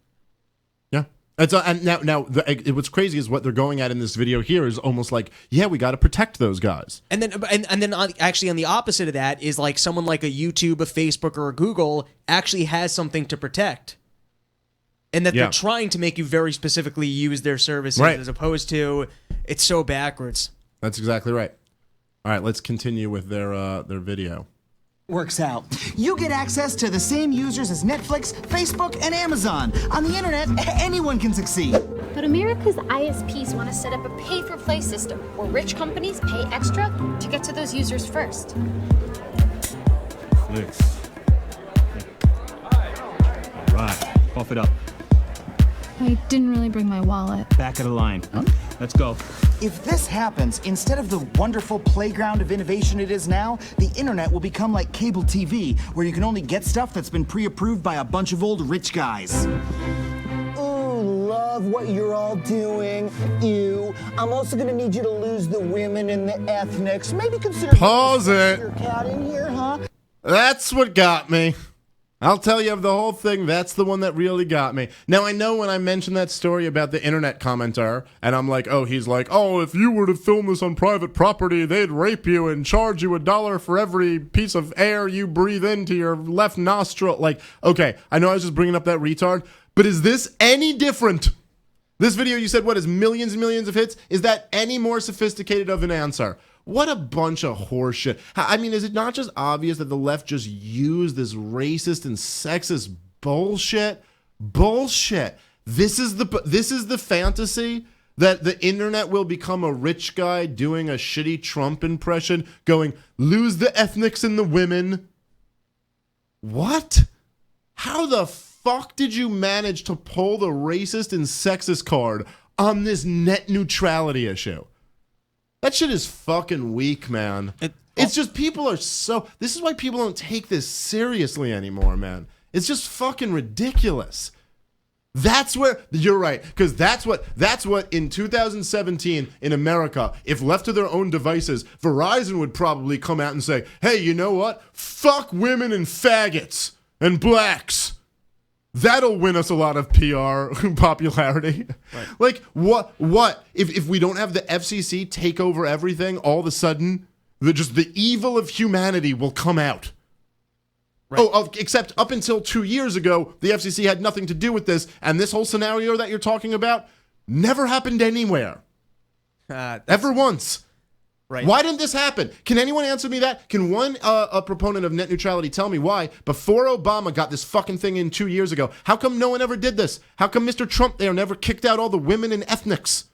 Yeah. What's crazy is what they're going at in this video here is almost like, yeah, we got to protect those guys. And then actually on the opposite of that is like someone like a YouTube, a Facebook, or a Google actually has something to protect. And that they're trying to make you very specifically use their services as opposed to it's so backwards. That's exactly right. All right, let's continue with their video. Works out. You get access to the same users as Netflix, Facebook, and Amazon. On the internet, anyone can succeed. But America's ISPs want to set up a pay-for-play system where rich companies pay extra to get to those users first. Clicks. All right, cough it up. I didn't really bring my wallet. Back of the line. Let's go. If this happens, instead of the wonderful playground of innovation it is now, the internet will become like cable TV, where you can only get stuff that's been pre-approved by a bunch of old rich guys. Ooh, love what you're all doing. Ew. I'm also gonna need you to lose the women and the ethnics. Maybe consider Pause it. your cat in here, huh? That's what got me. I'll tell you of the whole thing, that's the one that really got me. Now, I know when I mentioned that story about the internet commenter, and I'm like, he's like, if you were to film this on private property, they'd rape you and charge you $1 for every piece of air you breathe into your left nostril. Like, okay, I know I was just bringing up that retard, but is this any different? This video, you said, is millions and millions of hits? Is that any more sophisticated of an answer? What a bunch of horseshit. I mean, is it not just obvious that the left just used this racist and sexist bullshit? Bullshit. This is the fantasy that the internet will become a rich guy doing a shitty Trump impression, going, lose the ethnics and the women. What? How the fuck did you manage to pull the racist and sexist card on this net neutrality issue? That shit is fucking weak, man. It's just people are so... This is why people don't take this seriously anymore, man. It's just fucking ridiculous. That's where... You're right. Because that's what in 2017 in America, if left to their own devices, Verizon would probably come out and say, hey, you know what? Fuck women and faggots and blacks. That'll win us a lot of PR popularity. Right. Like, what? If we don't have the FCC take over everything, all of a sudden, the evil of humanity will come out. Right. Except up until 2 years ago, the FCC had nothing to do with this, and this whole scenario that you're talking about never happened anywhere. Ever once. Right. Why didn't this happen? Can anyone answer me that? Can one a proponent of net neutrality tell me why, before Obama got this fucking thing in 2 years ago, how come no one ever did this? How come Mr. Trump there never kicked out all the women and ethnics?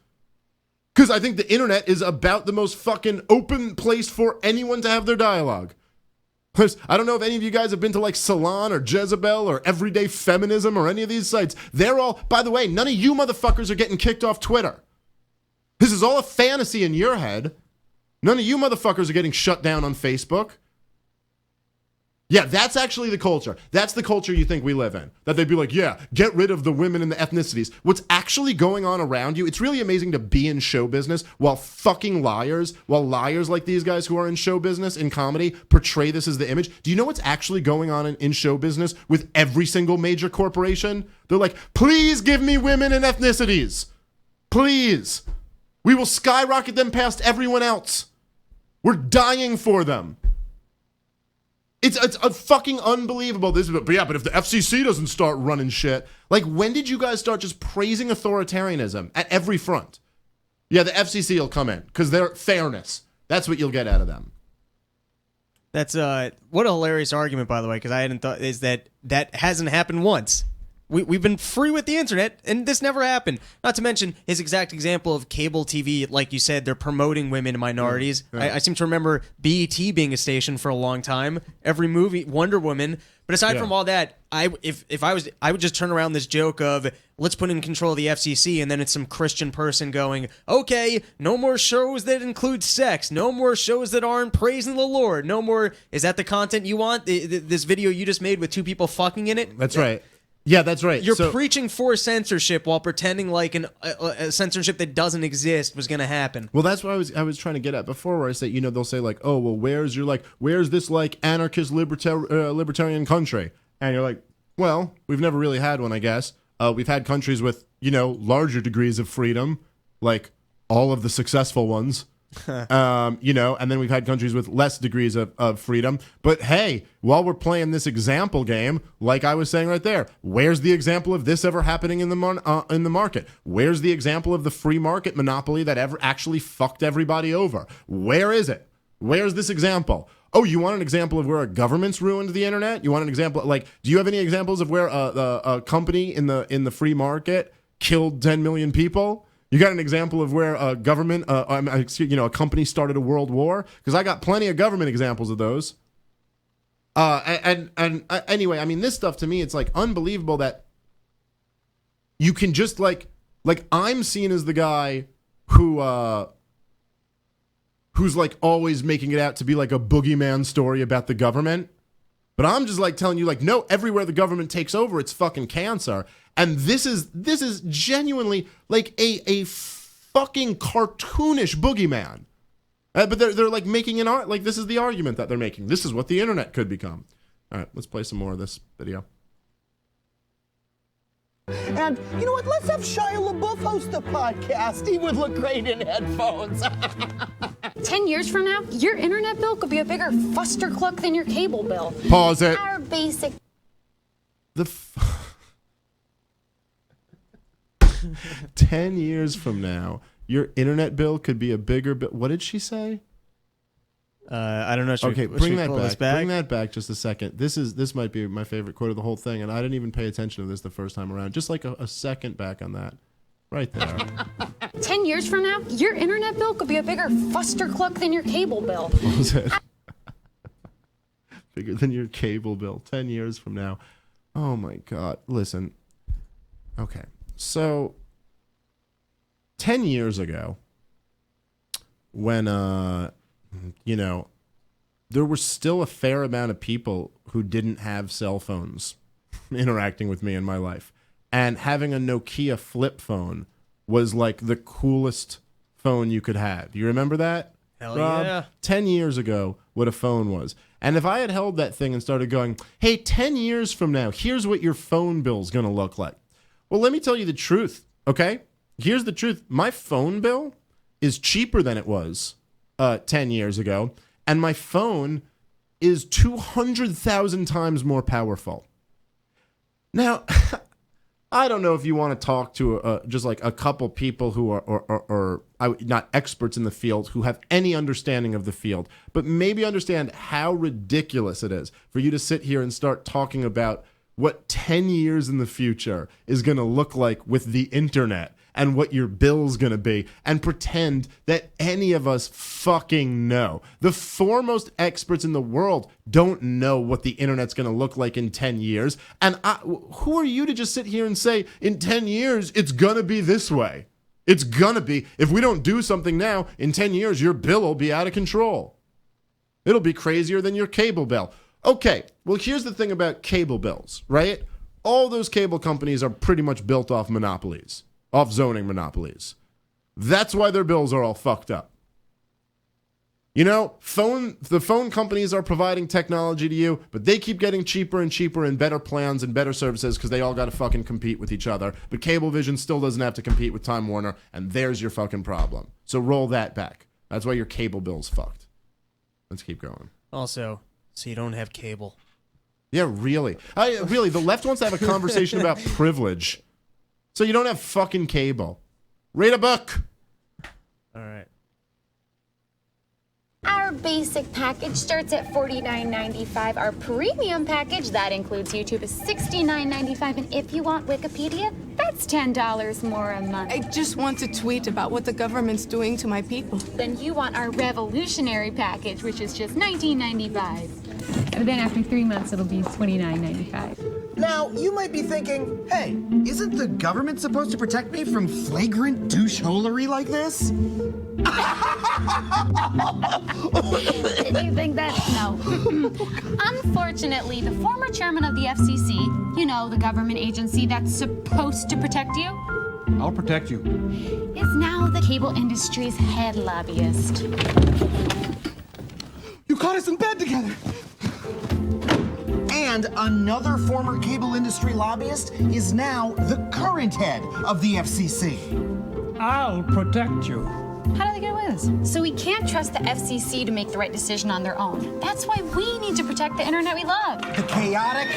Because I think the internet is about the most fucking open place for anyone to have their dialogue. I don't know if any of you guys have been to like Salon or Jezebel or Everyday Feminism or any of these sites. They're all, by the way, none of you motherfuckers are getting kicked off Twitter. This is all a fantasy in your head. None of you motherfuckers are getting shut down on Facebook. Yeah, that's actually the culture. That's the culture you think we live in. That they'd be like, yeah, get rid of the women and the ethnicities. What's actually going on around you, it's really amazing to be in show business while liars like these guys who are in show business, in comedy, portray this as the image. Do you know what's actually going on in show business with every single major corporation? They're like, please give me women and ethnicities. Please. We will skyrocket them past everyone else. We're dying for them. It's a fucking unbelievable. But if the FCC doesn't start running shit, like when did you guys start just praising authoritarianism at every front? Yeah, the FCC will come in because they're fairness. That's what you'll get out of them. That's what a hilarious argument, by the way, because I hadn't thought is that hasn't happened once. We've been free with the internet, and this never happened. Not to mention his exact example of cable TV, like you said, they're promoting women and minorities. I seem to remember BET being a station for a long time. Every movie, Wonder Woman. But aside from all that, I would just turn around this joke of let's put in control of the FCC, and then it's some Christian person going, okay, no more shows that include sex, no more shows that aren't praising the Lord, no more. Is that the content you want? This video you just made with two people fucking in it? That's right. Yeah, that's right. You're preaching for censorship while pretending like a censorship that doesn't exist was going to happen. Well, that's what I was trying to get at before, where I say, they'll say like, oh, well, where's this like anarchist libertarian country? And you're like, well, we've never really had one, I guess. We've had countries with, larger degrees of freedom, like all of the successful ones. And then we've had countries with less degrees of freedom. But hey, while we're playing this example game, like I was saying right there, where's the example of this ever happening in the market? Where's the example of the free market monopoly that ever actually fucked everybody over? Where is it? Where's this example? Oh, you want an example of where a government's ruined the internet? You want an example? Like, do you have any examples of where a company in the free market killed 10 million people? You got an example of where a government, a company started a world war? Because I got plenty of government examples of those. Anyway, I mean, this stuff to me, it's like unbelievable that you can just like I'm seen as the guy who's like always making it out to be like a boogeyman story about the government. But I'm just like telling you, like, no, everywhere the government takes over, it's fucking cancer. And this is genuinely like a fucking cartoonish boogeyman. But they're like making an art, like this is the argument that they're making. This is what the internet could become. All right, let's play some more of this video. And you know what? Let's have Shia LaBeouf host a podcast. He would look great in headphones. 10 years from now, your internet bill could be a bigger fustercluck than your cable bill. Pause it. Our basic. 10 years from now, your internet bill could be a bigger bill. What did she say? I don't know. Bring that back. Bring that back just a second. This might be my favorite quote of the whole thing, and I didn't even pay attention to this the first time around. Just like a second back on that. Right there. 10 years from now, your internet bill could be a bigger fustercluck than your cable bill. What was it? Bigger than your cable bill. 10 years from now. Oh my God. Listen. Okay. So 10 years ago, when there was still a fair amount of people who didn't have cell phones interacting with me in my life. And having a Nokia flip phone was like the coolest phone you could have. You remember that? Hell Rob? yeah. 10 years ago, what a phone was. And if I had held that thing and started going, hey, 10 years from now, here's what your phone bill's going to look like. Well, let me tell you the truth, okay? Here's the truth. My phone bill is cheaper than it was 10 years ago, and my phone is 200,000 times more powerful. Now, I don't know if you want to talk to just like a couple people who are not experts in the field who have any understanding of the field, but maybe understand how ridiculous it is for you to sit here and start talking about what 10 years in the future is going to look like with the internet and what your bill's going to be, and pretend that any of us fucking know. The foremost experts in the world don't know what the internet's going to look like in 10 years. And who are you to just sit here and say, in 10 years, it's going to be this way? It's gonna be. If we don't do something now, in 10 years, your bill will be out of control. It'll be crazier than your cable bill. Okay, well, here's the thing about cable bills, right? All those cable companies are pretty much built off monopolies, off zoning monopolies. That's why their bills are all fucked up. You know, the phone companies are providing technology to you, but they keep getting cheaper and cheaper and better plans and better services because they all got to fucking compete with each other. But Cablevision still doesn't have to compete with Time Warner, and there's your fucking problem. So roll that back. That's why your cable bill's fucked. Let's keep going. Also, so you don't have cable. Yeah, really. Really, the left wants to have a conversation about privilege. So you don't have fucking cable. Read a book. All right. Our basic package starts at $49.95. Our premium package, that includes YouTube, is $69.95. And if you want Wikipedia, that's $10 more a month. I just want to tweet about what the government's doing to my people. Then you want our revolutionary package, which is just $19.95. And then after 3 months, it'll be $29.95. Now, you might be thinking, hey, isn't the government supposed to protect me from flagrant douche-holery like this? You think that? No. Unfortunately, the former chairman of the FCC, you know, the government agency that's supposed to protect you, I'll protect you. is now the cable industry's head lobbyist. You caught us in bed together. And another former cable industry lobbyist is now the current head of the FCC. I'll protect you. How do they get away with this? So we can't trust the FCC to make the right decision on their own. That's why we need to protect the internet we love. The chaotic,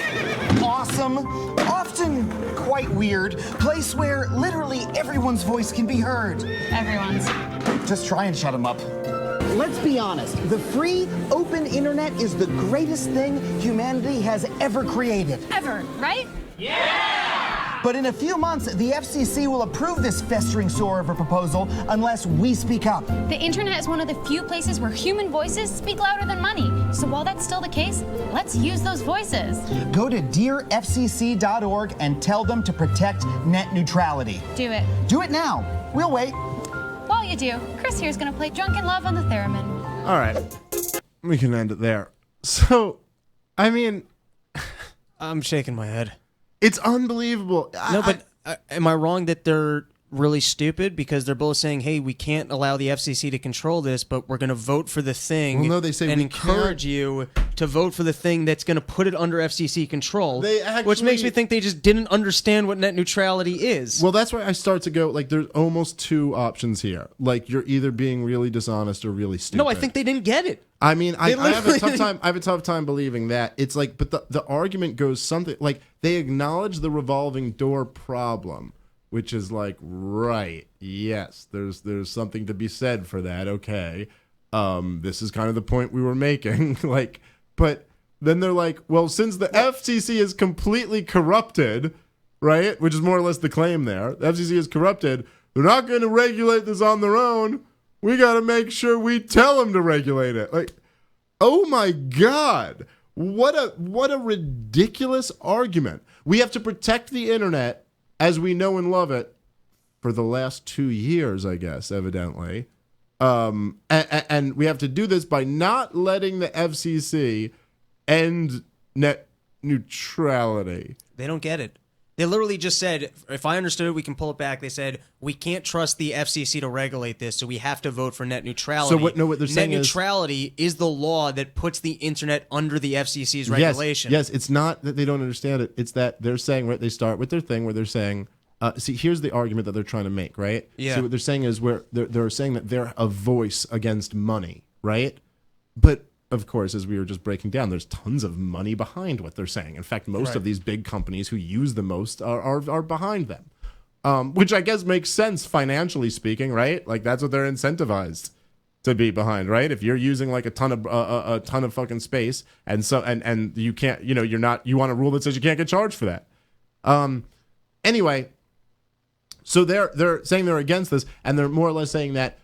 awesome, often quite weird place where literally everyone's voice can be heard. Everyone's. Just try and shut them up. Let's be honest, the free, open internet is the greatest thing humanity has ever created. Ever, right? But in a few months, the FCC will approve this festering sore of a proposal unless we speak up. The internet is one of the few places where human voices speak louder than money. So while that's still the case, let's use those voices. Go to dearfcc.org and tell them to protect net neutrality. Do it. Do it now. We'll wait. While you do, Chris here's gonna play Drunken Love on the theremin. All right. We can end it there. So, I mean, I'm shaking my head. It's unbelievable. But am I wrong that they're really stupid? Because they're both saying, hey, we can't allow the FCC to control this, but we're going to vote for the thing Well, no, they say and we encourage you to vote for the thing that's going to put it under FCC control, They which makes actually- me think they just didn't understand what net neutrality is. Well, that's why I start to go, like, there's almost two options here. Like, you're either being really dishonest or really stupid. No, I think they didn't get it. I mean, I have a literally tough time. I have a tough time believing that. It's like, but the argument goes something like they acknowledge the revolving door problem, which is like, right, yes, there's something to be said for that. Okay, this is kind of the point we were making. Like, but then they're like, well, since the FCC is completely corrupted, right, which is more or less the claim there. The FCC is corrupted. They're not going to regulate this on their own. We got to make sure we tell them to regulate it. Like, oh my God. What a ridiculous argument. We have to protect the internet as we know and love it for the last 2 years, I guess, evidently. And we have to do this by not letting the FCC end net neutrality. They don't get it. They literally just said, if I understood it, we can pull it back. They said, we can't trust the FCC to regulate this, so we have to vote for net neutrality. So what they're saying net is... neutrality is the law that puts the internet under the FCC's regulation. Yes, it's not that they don't understand it. It's that they're saying, right, they start with their thing where they're saying, see, here's the argument that they're trying to make, right? Yeah. So what they're saying is they're saying that they're a voice against money, right? But of course, as we were just breaking down, there's tons of money behind what they're saying. In fact, most of these big companies who use the most are behind them, which I guess makes sense financially speaking, right? Like that's what they're incentivized to be behind, right? If you're using like a ton of fucking space, and so and you can't, you want a rule that says you can't get charged for that. Anyway, so they're saying they're against this, and they're more or less saying that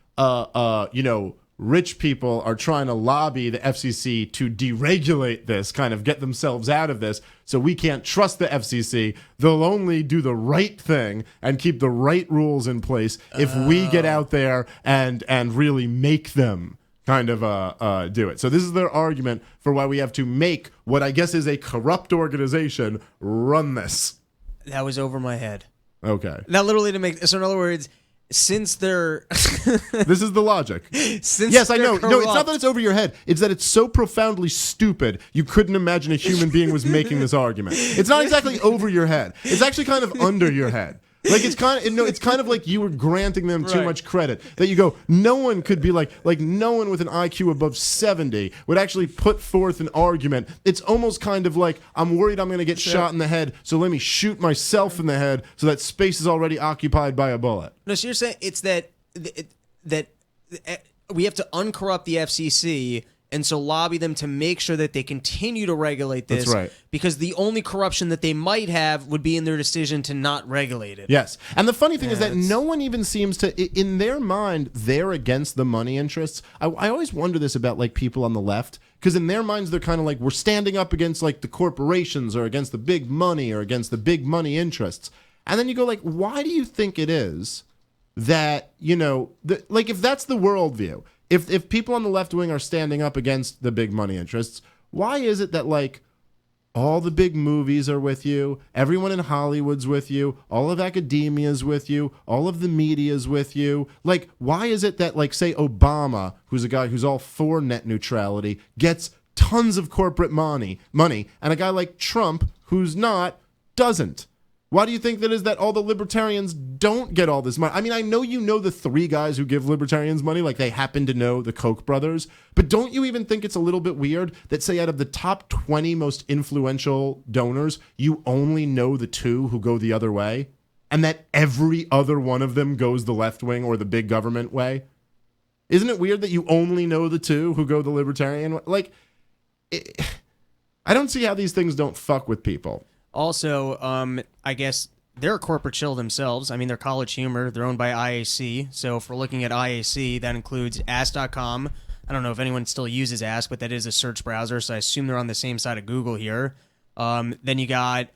rich people are trying to lobby the FCC to deregulate this, kind of get themselves out of this. So we can't trust the FCC. They'll only do the right thing and keep the right rules in place if we get out there and really make them kind of do it. So this is their argument for why we have to make what I guess is a corrupt organization run this. That was over my head. Okay. That literally to make so in other words, since they're this is the logic. Yes, I know. No, it's not that it's over your head. It's that it's so profoundly stupid you couldn't imagine a human being was making this argument. It's not exactly over your head. It's actually kind of under your head. Like it's kind of like you were granting them too much credit. That you go, no one could be like no one with an IQ above 70 would actually put forth an argument. It's almost kind of like I'm worried I'm going to get shot in the head, so let me shoot myself in the head so that space is already occupied by a bullet. No, so you're saying it's that we have to uncorrupt the FCC. And so lobby them to make sure that they continue to regulate this. That's right. Because the only corruption that they might have would be in their decision to not regulate it. Yes. And the funny thing is that no one even seems to, in their mind, they're against the money interests. I always wonder this about like people on the left, because in their minds, they're kind of like, we're standing up against like the corporations or against the big money or against the big money interests. And then you go like, why do you think it is that, you know, like if that's the worldview, If people on the left wing are standing up against the big money interests, why is it that like all the big movies are with you, everyone in Hollywood's with you, all of academia's with you, all of the media's with you? Like, why is it that like say Obama, who's a guy who's all for net neutrality, gets tons of corporate money, and a guy like Trump, who's not, doesn't? Why do you think that is that all the libertarians don't get all this money? I mean, I know you know the three guys who give libertarians money, like they happen to know the Koch brothers, but don't you even think it's a little bit weird that, say, out of the top 20 most influential donors, you only know the two who go the other way, and that every other one of them goes the left wing or the big government way? Isn't it weird that you only know the two who go the libertarian way? Like, I don't see how these things don't fuck with people. Also, I guess they're a corporate shill themselves. I mean, they're College Humor. They're owned by IAC. So if we're looking at IAC, that includes Ask.com. I don't know if anyone still uses Ask, but that is a search browser, so I assume they're on the same side of Google here. Then you got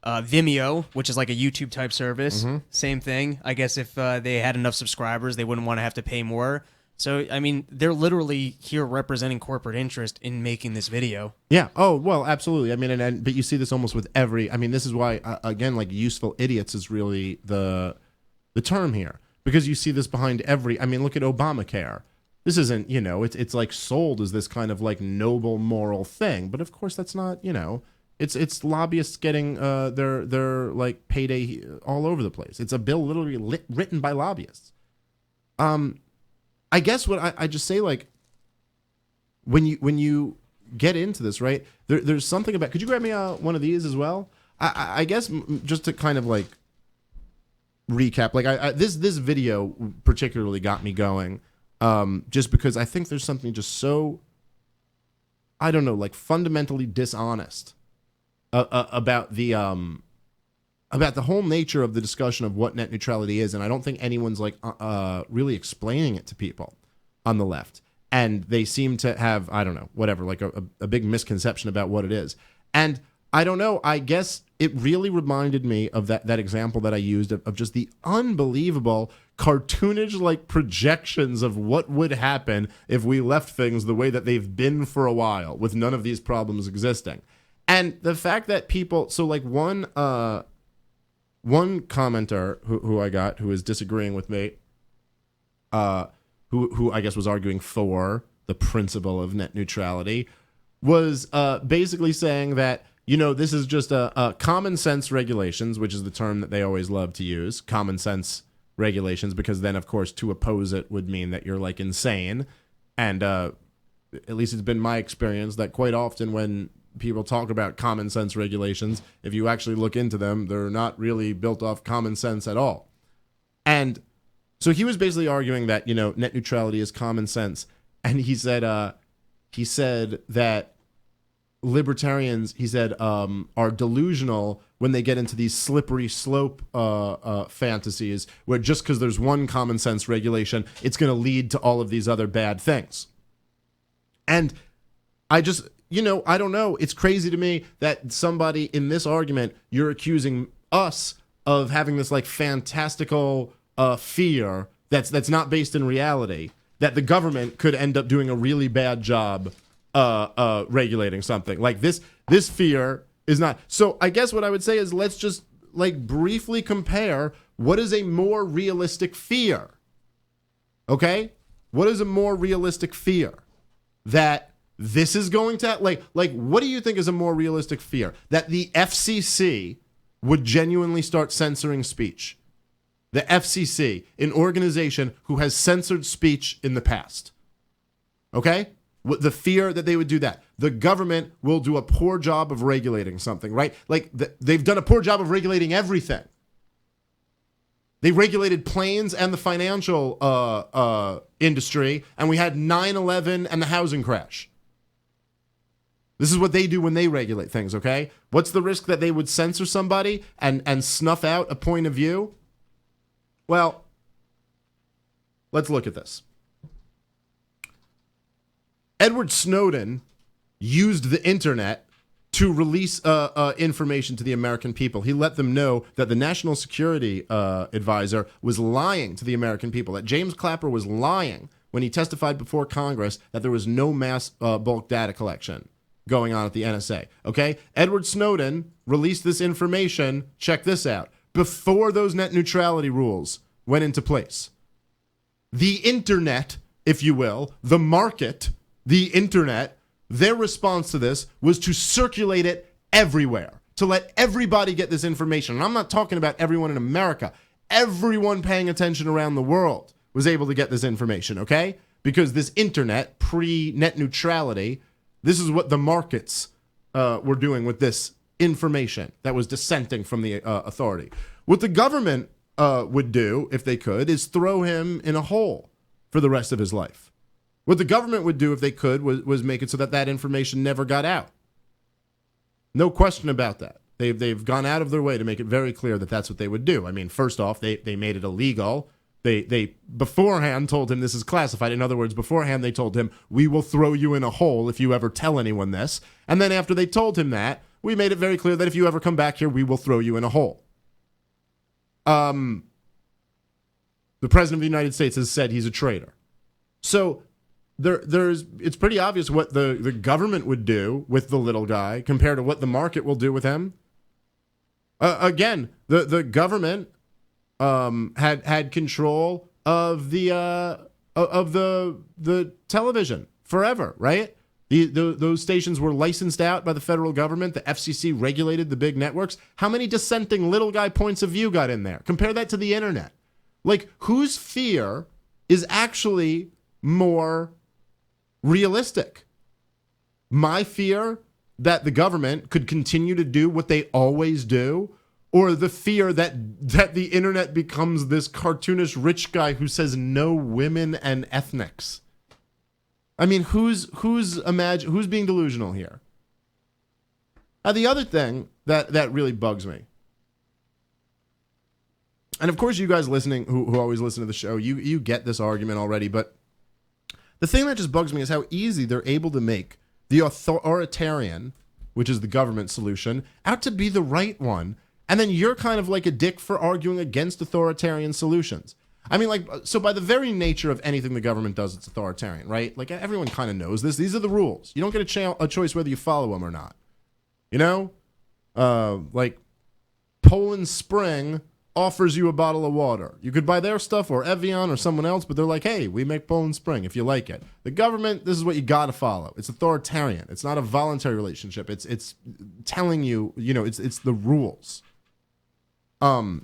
Vimeo, which is like a YouTube-type service. Mm-hmm. Same thing. I guess if they had enough subscribers, they wouldn't want to have to pay more. So, I mean, they're literally here representing corporate interest in making this video. Yeah. Oh, well, absolutely. I mean, but you see this almost with every. I mean, this is why, again, like useful idiots is really the term here, because you see this behind every. I mean, look at Obamacare. This isn't, you know, it's like sold as this kind of like noble moral thing, but of course that's not, you know, it's lobbyists getting their like payday all over the place. It's a bill literally written by lobbyists. I guess what I just say, like, when you get into this, right, there's something about, could you grab me one of these as well? I guess just to kind of like recap, like this video particularly got me going, just because I think there's something just so, I don't know, like fundamentally dishonest about the whole nature of the discussion of what net neutrality is, and I don't think anyone's like really explaining it to people on the left, and they seem to have, I don't know, whatever, like a big misconception about what it is. And I don't know, I guess it really reminded me of that example that I used of just the unbelievable cartoonish like projections of what would happen if we left things the way that they've been for a while with none of these problems existing. And the fact that people, so like one commenter who I got, who is disagreeing with me, who I guess was arguing for the principle of net neutrality, was basically saying that, you know, this is just a common sense regulations, which is the term that they always love to use, common sense regulations, because then, of course, to oppose it would mean that you're like insane. And at least it's been my experience that quite often when people talk about common sense regulations, if you actually look into them, they're not really built off common sense at all. And so he was basically arguing that, you know, net neutrality is common sense. And he said that libertarians, he said, are delusional when they get into these slippery slope fantasies where just because there's one common sense regulation, it's going to lead to all of these other bad things. And I just, I don't know. It's crazy to me that somebody in this argument, you're accusing us of having this like fantastical fear that's not based in reality, that the government could end up doing a really bad job regulating something. Like this fear is not. So I guess what I would say is let's just like briefly compare what is a more realistic fear. Okay? What is a more realistic fear? That this is going to like what do you think is a more realistic fear? That the FCC would genuinely start censoring speech. The FCC, an organization who has censored speech in the past. Okay? The fear that they would do that. The government will do a poor job of regulating something, right? Like they've done a poor job of regulating everything. They regulated planes and the financial industry, and we had 9/11 and the housing crash. This is what they do when they regulate things, okay? What's the risk that they would censor somebody and snuff out a point of view? Well, let's look at this. Edward Snowden used the internet to release information to the American people. He let them know that the National Security Advisor was lying to the American people, that James Clapper was lying when he testified before Congress that there was no mass bulk data collection going on at the NSA. Okay? Edward Snowden released this information, check this out, before those net neutrality rules went into place. The internet, if you will, the market, the internet, their response to this was to circulate it everywhere, to let everybody get this information. And I'm not talking about everyone in America. Everyone paying attention around the world was able to get this information, okay? Because this internet, pre-net neutrality, this is what the markets were doing with this information that was dissenting from the authority. What the government would do, if they could, is throw him in a hole for the rest of his life. What the government would do if they could was make it so that that information never got out. No question about that. They've gone out of their way to make it very clear that that's what they would do. I mean, first off, they made it illegal. They beforehand told him this is classified. In other words, beforehand they told him, we will throw you in a hole if you ever tell anyone this. And then after they told him that, we made it very clear that if you ever come back here, we will throw you in a hole. The President of the United States has said he's a traitor. So it's pretty obvious what the government would do with the little guy compared to what the market will do with him. Again, the government had control of the television forever, right? Those stations were licensed out by the federal government. The FCC regulated the big networks. How many dissenting little guy points of view got in there? Compare that to the internet. Like, whose fear is actually more realistic? My fear that the government could continue to do what they always do, or the fear that the internet becomes this cartoonish rich guy who says no women and ethnics? I mean, who's being delusional here? Now, the other thing that really bugs me, and of course you guys listening who always listen to the show, you get this argument already, but the thing that just bugs me is how easy they're able to make the authoritarian, which is the government solution, out to be the right one. And then you're kind of like a dick for arguing against authoritarian solutions. I mean, like, so by the very nature of anything the government does, it's authoritarian, right? Like, everyone kind of knows this. These are the rules. You don't get a choice whether you follow them or not. You know? Like, Poland Spring offers you a bottle of water. You could buy their stuff or Evian or someone else, but they're like, hey, we make Poland Spring if you like it. The government, this is what you got to follow. It's authoritarian. It's not a voluntary relationship. It's telling you, it's the rules. Now,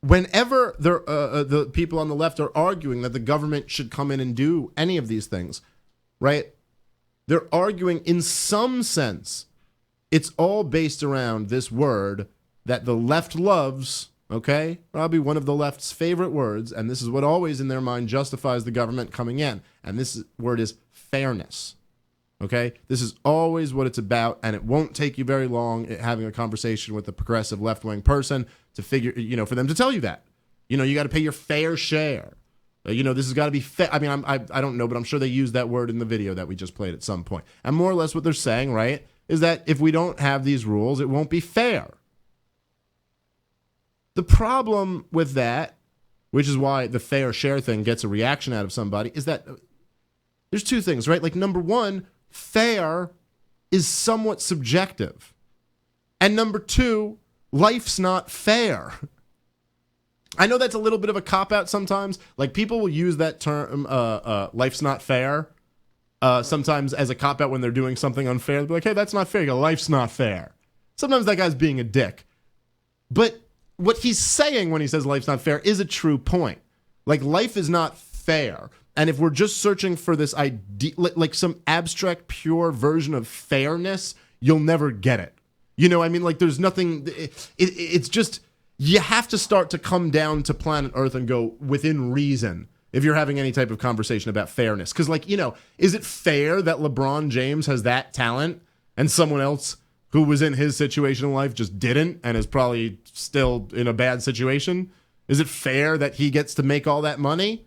whenever the people on the left are arguing that the government should come in and do any of these things, right? They're arguing in some sense, it's all based around this word that the left loves, okay? Probably one of the left's favorite words, and this is what always in their mind justifies the government coming in. And word is fairness, okay? This is always what it's about, and it won't take you very long having a conversation with a progressive left-wing person to figure, for them to tell you that. You got to pay your fair share. This has got to be fair. I mean, I don't know, but I'm sure they used that word in the video that we just played at some point. And more or less what they're saying, right, is that if we don't have these rules, it won't be fair. The problem with that, which is why the fair share thing gets a reaction out of somebody, is that there's two things, right? Like, number one, fair is somewhat subjective. And number two, life's not fair. I know that's a little bit of a cop-out sometimes. Like, people will use that term, life's not fair, sometimes as a cop-out when they're doing something unfair. They'll be like, hey, that's not fair. You go, life's not fair. Sometimes that guy's being a dick. But what he's saying when he says life's not fair is a true point. Like, life is not fair. And if we're just searching for this idea, like some abstract, pure version of fairness, you'll never get it. I mean, like, there's nothing, it's just, you have to start to come down to planet Earth and go within reason if you're having any type of conversation about fairness. Because, like, is it fair that LeBron James has that talent and someone else who was in his situation in life just didn't and is probably still in a bad situation? Is it fair that he gets to make all that money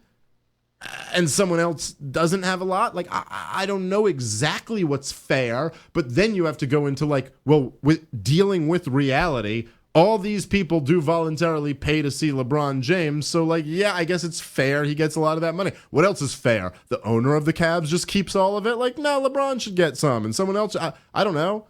and someone else doesn't have a lot? Like, I don't know exactly what's fair, but then you have to go into, like, well, with dealing with reality, all these people do voluntarily pay to see LeBron James, so, like, yeah, I guess it's fair he gets a lot of that money. What else is fair? The owner of the Cavs just keeps all of it? Like, no, LeBron should get some, and someone else, I don't know.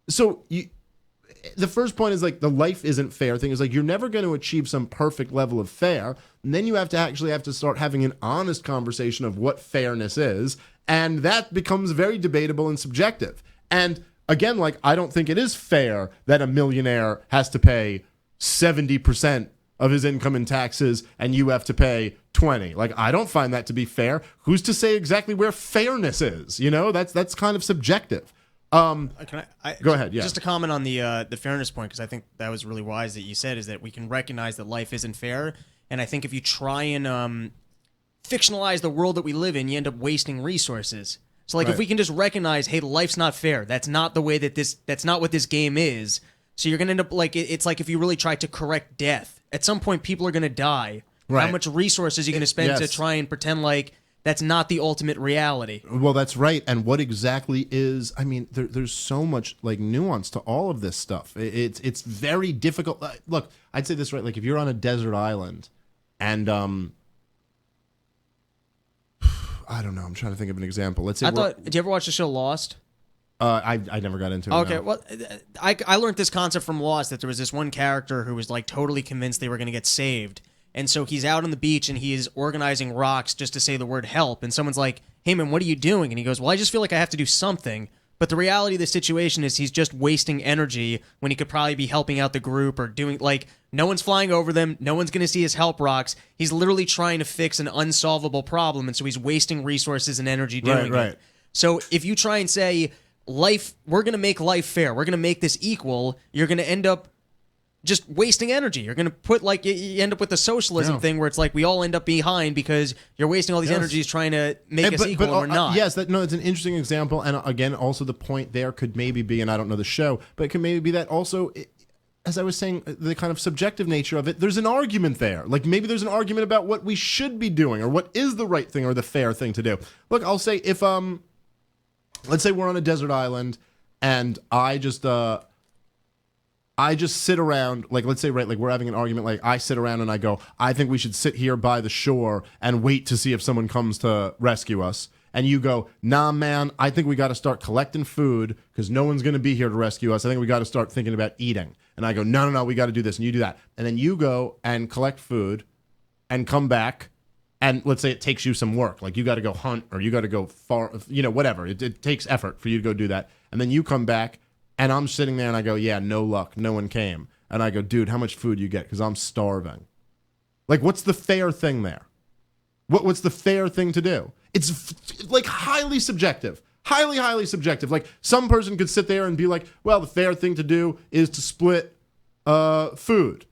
So the first point is, like, the life isn't fair thing is, like, you're never going to achieve some perfect level of fair, and then you have to start having an honest conversation of what fairness is, and that becomes very debatable and subjective. And again, like, I don't think it is fair that a millionaire has to pay 70% of his income in taxes and you have to pay 20. Like, I don't find that to be fair. Who's to say exactly where fairness is? That's kind of subjective. Can I go ahead? Yeah. Just to comment on the fairness point, because I think that was really wise that you said, is that we can recognize that life isn't fair, and I think if you try and fictionalize the world that we live in, you end up wasting resources. So, like, right. If we can just recognize, hey, life's not fair. That's not the way that's not what this game is. So you're gonna end up like it's like if you really try to correct death. At some point, people are gonna die. Right. How much resources are you gonna spend to try and pretend like that's not the ultimate reality? Well, that's right. And what exactly is, I mean, there's so much, like, nuance to all of this stuff. It's very difficult. Look, I'd say this, right? Like, if you're on a desert island and, I don't know, I'm trying to think of an example. Let's say did you ever watch the show Lost? I never got into it. Okay, no. well, I learned this concept from Lost, that there was this one character who was, like, totally convinced they were going to get saved. And so he's out on the beach and he is organizing rocks just to say the word help. And someone's like, hey, man, what are you doing? And he goes, well, I just feel like I have to do something. But the reality of the situation is he's just wasting energy when he could probably be helping out the group or doing, like, no one's flying over them. No one's going to see his help rocks. He's literally trying to fix an unsolvable problem. And so he's wasting resources and energy doing it. So if you try and say, we're going to make life fair, we're going to make this equal, you're going to end up just wasting energy. You're going to put, like, you end up with the socialism thing where it's like we all end up behind because you're wasting all these energies trying to make us equal, and we're not. Yes, it's an interesting example. And again, also the point there could maybe be, and I don't know the show, but it could maybe be that also, as I was saying, the kind of subjective nature of it, there's an argument there. Like, maybe there's an argument about what we should be doing or what is the right thing or the fair thing to do. Look, I'll say if, let's say we're on a desert island and I just sit around, like, let's say, right, like, we're having an argument, like, I sit around and I go, I think we should sit here by the shore and wait to see if someone comes to rescue us. And you go, nah, man, I think we got to start collecting food because no one's going to be here to rescue us. I think we got to start thinking about eating. And I go, no, we got to do this. And you do that. And then you go and collect food and come back. And let's say it takes you some work. Like, you got to go hunt or you got to go far, whatever. It takes effort for you to go do that. And then you come back. And I'm sitting there and I go, yeah, no luck. No one came. And I go, dude, how much food you get? Because I'm starving. Like, what's the fair thing there? What's the fair thing to do? It's, like, highly subjective. Highly subjective. Like, some person could sit there and be like, well, the fair thing to do is to split food.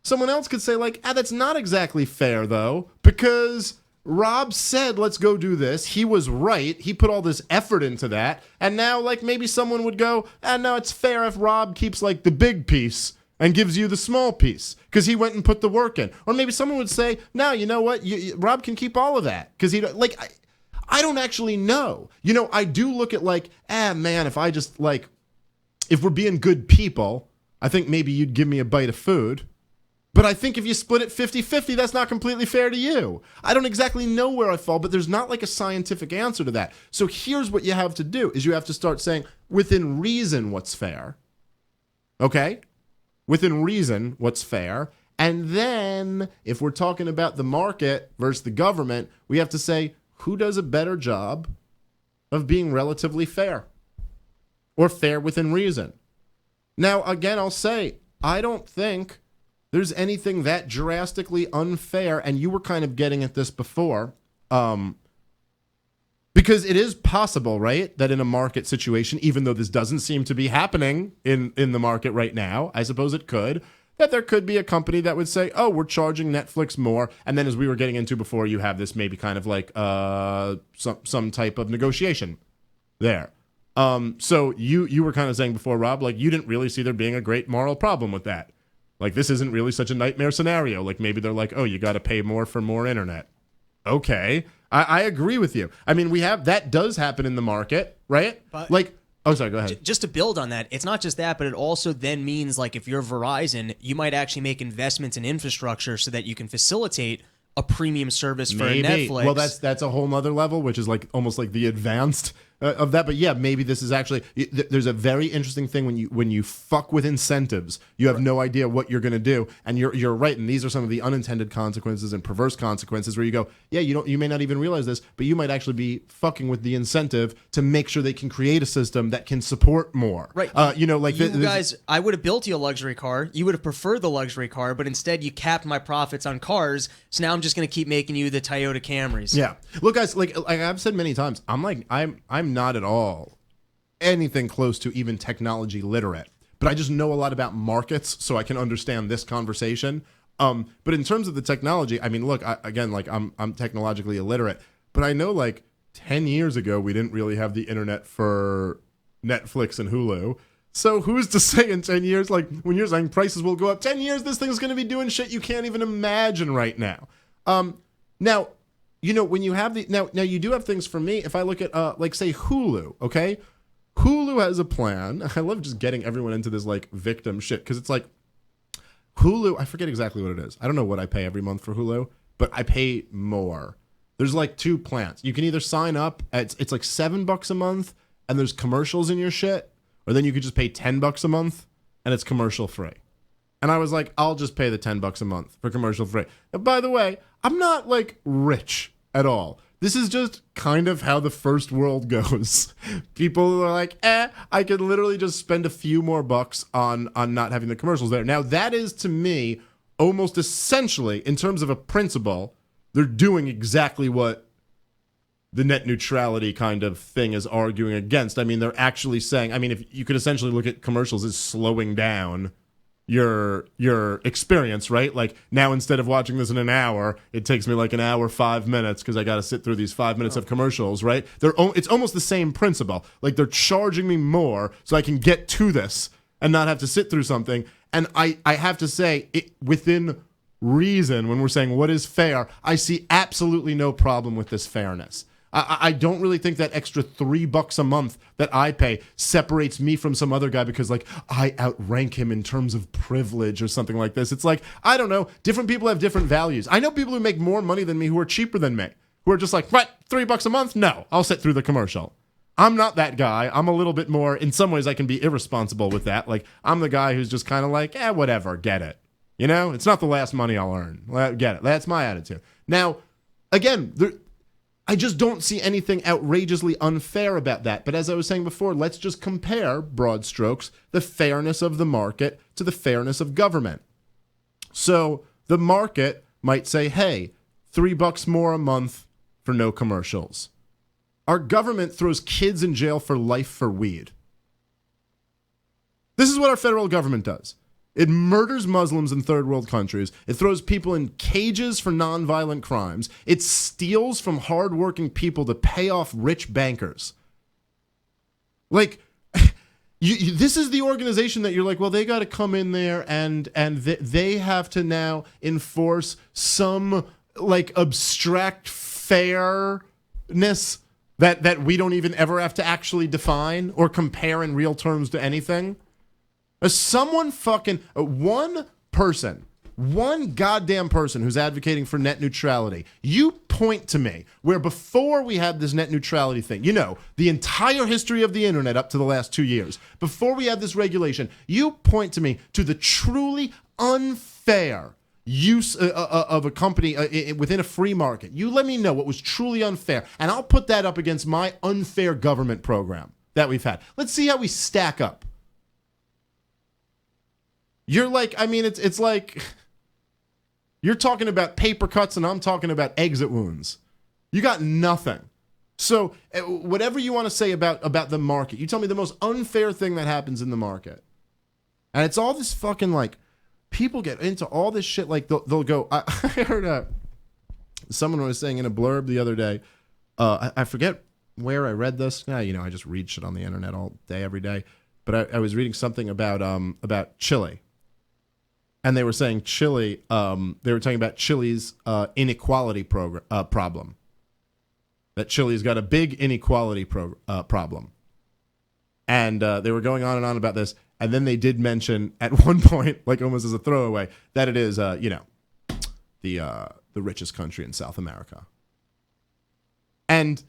someone else could say, like, that's not exactly fair, though, because Rob said, let's go do this. He was right. He put all this effort into that. And now, like, maybe someone would go, no, it's fair if Rob keeps, like, the big piece and gives you the small piece because he went and put the work in. Or maybe someone would say, no, you know what? Rob can keep all of that because he, like, I don't actually know. You know, I do look at, like, man, if I just, like, if we're being good people, I think maybe you'd give me a bite of food. But I think if you split it 50-50, that's not completely fair to you. I don't exactly know where I fall, but there's not like a scientific answer to that. So here's what you have to do, is you have to start saying, within reason, what's fair. Okay? Within reason, what's fair. And then, if we're talking about the market versus the government, we have to say, who does a better job of being relatively fair? Or fair within reason. Now, again, I'll say, I don't think there's anything that drastically unfair, and you were kind of getting at this before, because it is possible, right, that in a market situation, even though this doesn't seem to be happening in the market right now, I suppose it could, that there could be a company that would say, oh, we're charging Netflix more, and then as we were getting into before, you have this maybe kind of like some type of negotiation there. So you were kind of saying before, Rob, like you didn't really see there being a great moral problem with that. Like this isn't really such a nightmare scenario. Like maybe they're like, oh, you got to pay more for more internet. Okay. I agree with you. I mean, that does happen in the market, right? But like, oh, sorry, go ahead. Just to build on that, it's not just that, but it also then means like if you're Verizon, you might actually make investments in infrastructure so that you can facilitate a premium service for Netflix. Well, that's a whole nother level, which is like almost like the advanced of that. But yeah, maybe this is actually there's a very interesting thing when you fuck with incentives, you have no idea what you're going to do, and you're right. And these are some of the unintended consequences and perverse consequences where you go, yeah, you may not even realize this, but you might actually be fucking with the incentive to make sure they can create a system that can support more. Right. Guys, I would have built you a luxury car. You would have preferred the luxury car, but instead you capped my profits on cars. So now I'm just going to keep making you the Toyota Camrys. Yeah. Look, guys, like I've said many times, I'm not at all anything close to even technology literate, but I just know a lot about markets, so I can understand this conversation. But in terms of the technology, I mean, look, I'm technologically illiterate, but I know like 10 years ago we didn't really have the internet for Netflix and Hulu. So who's to say in 10 years, like when you're saying prices will go up, 10 years this thing's going to be doing shit you can't even imagine right now. Now, you know, when you have now you do have things for me. If I look at like say Hulu, okay? Hulu has a plan. I love just getting everyone into this like victim shit because it's like Hulu, I forget exactly what it is. I don't know what I pay every month for Hulu, but I pay more. There's like two plans. You can either sign up it's like $7 a month and there's commercials in your shit, or then you could just pay $10 a month and it's commercial free. And I was like, I'll just pay the $10 a month for commercial free. And by the way, I'm not like rich at all. This is just kind of how the first world goes. People are like, I could literally just spend a few more bucks on not having the commercials there. Now, that is to me almost essentially, in terms of a principle, they're doing exactly what the net neutrality kind of thing is arguing against. I mean, they're actually saying, I mean, if you could essentially look at commercials as slowing down your experience, right? Like now instead of watching this in an hour, it takes me like an hour, 5 minutes because I got to sit through these 5 minutes of commercials, right? It's almost the same principle. Like they're charging me more so I can get to this and not have to sit through something. And I have to say, within reason, when we're saying what is fair, I see absolutely no problem with this fairness. I don't really think that extra $3 a month that I pay separates me from some other guy because like I outrank him in terms of privilege or something like this. It's like, I don't know, different people have different values. I know people who make more money than me who are cheaper than me, who are just like, right, $3 a month? No, I'll sit through the commercial. I'm not that guy. I'm a little bit more, in some ways I can be irresponsible with that. Like I'm the guy who's just kind of like, whatever, get it. You know, it's not the last money I'll earn. Get it. That's my attitude. Now, again, I just don't see anything outrageously unfair about that. But as I was saying before, let's just compare, broad strokes, the fairness of the market to the fairness of government. So the market might say, hey, $3 more a month for no commercials. Our government throws kids in jail for life for weed. This is what our federal government does. It murders Muslims in third world countries. It throws people in cages for nonviolent crimes. It steals from hardworking people to pay off rich bankers. Like, this is the organization that you're like, well, they got to come in there and they have to now enforce some like abstract fairness that we don't even ever have to actually define or compare in real terms to anything. Someone fucking, one goddamn person who's advocating for net neutrality, you point to me where before we had this net neutrality thing, you know, the entire history of the internet up to the last 2 years, before we had this regulation, you point to me to the truly unfair use of a company within a free market. You let me know what was truly unfair, and I'll put that up against my unfair government program that we've had. Let's see how we stack up. You're like, I mean, it's like you're talking about paper cuts and I'm talking about exit wounds. You got nothing. So whatever you want to say about the market, you tell me the most unfair thing that happens in the market. And it's all this fucking like, people get into all this shit. Like they'll go, I heard someone was saying in a blurb the other day, I forget where I read this. You know, I just read shit on the internet all day, every day. But I was reading something about Chile. And they were saying Chile, they were talking about Chile's inequality problem. That Chile's got a big inequality problem. And they were going on and on about this. And then they did mention at one point, like almost as a throwaway, that it is, you know, the richest country in South America. And,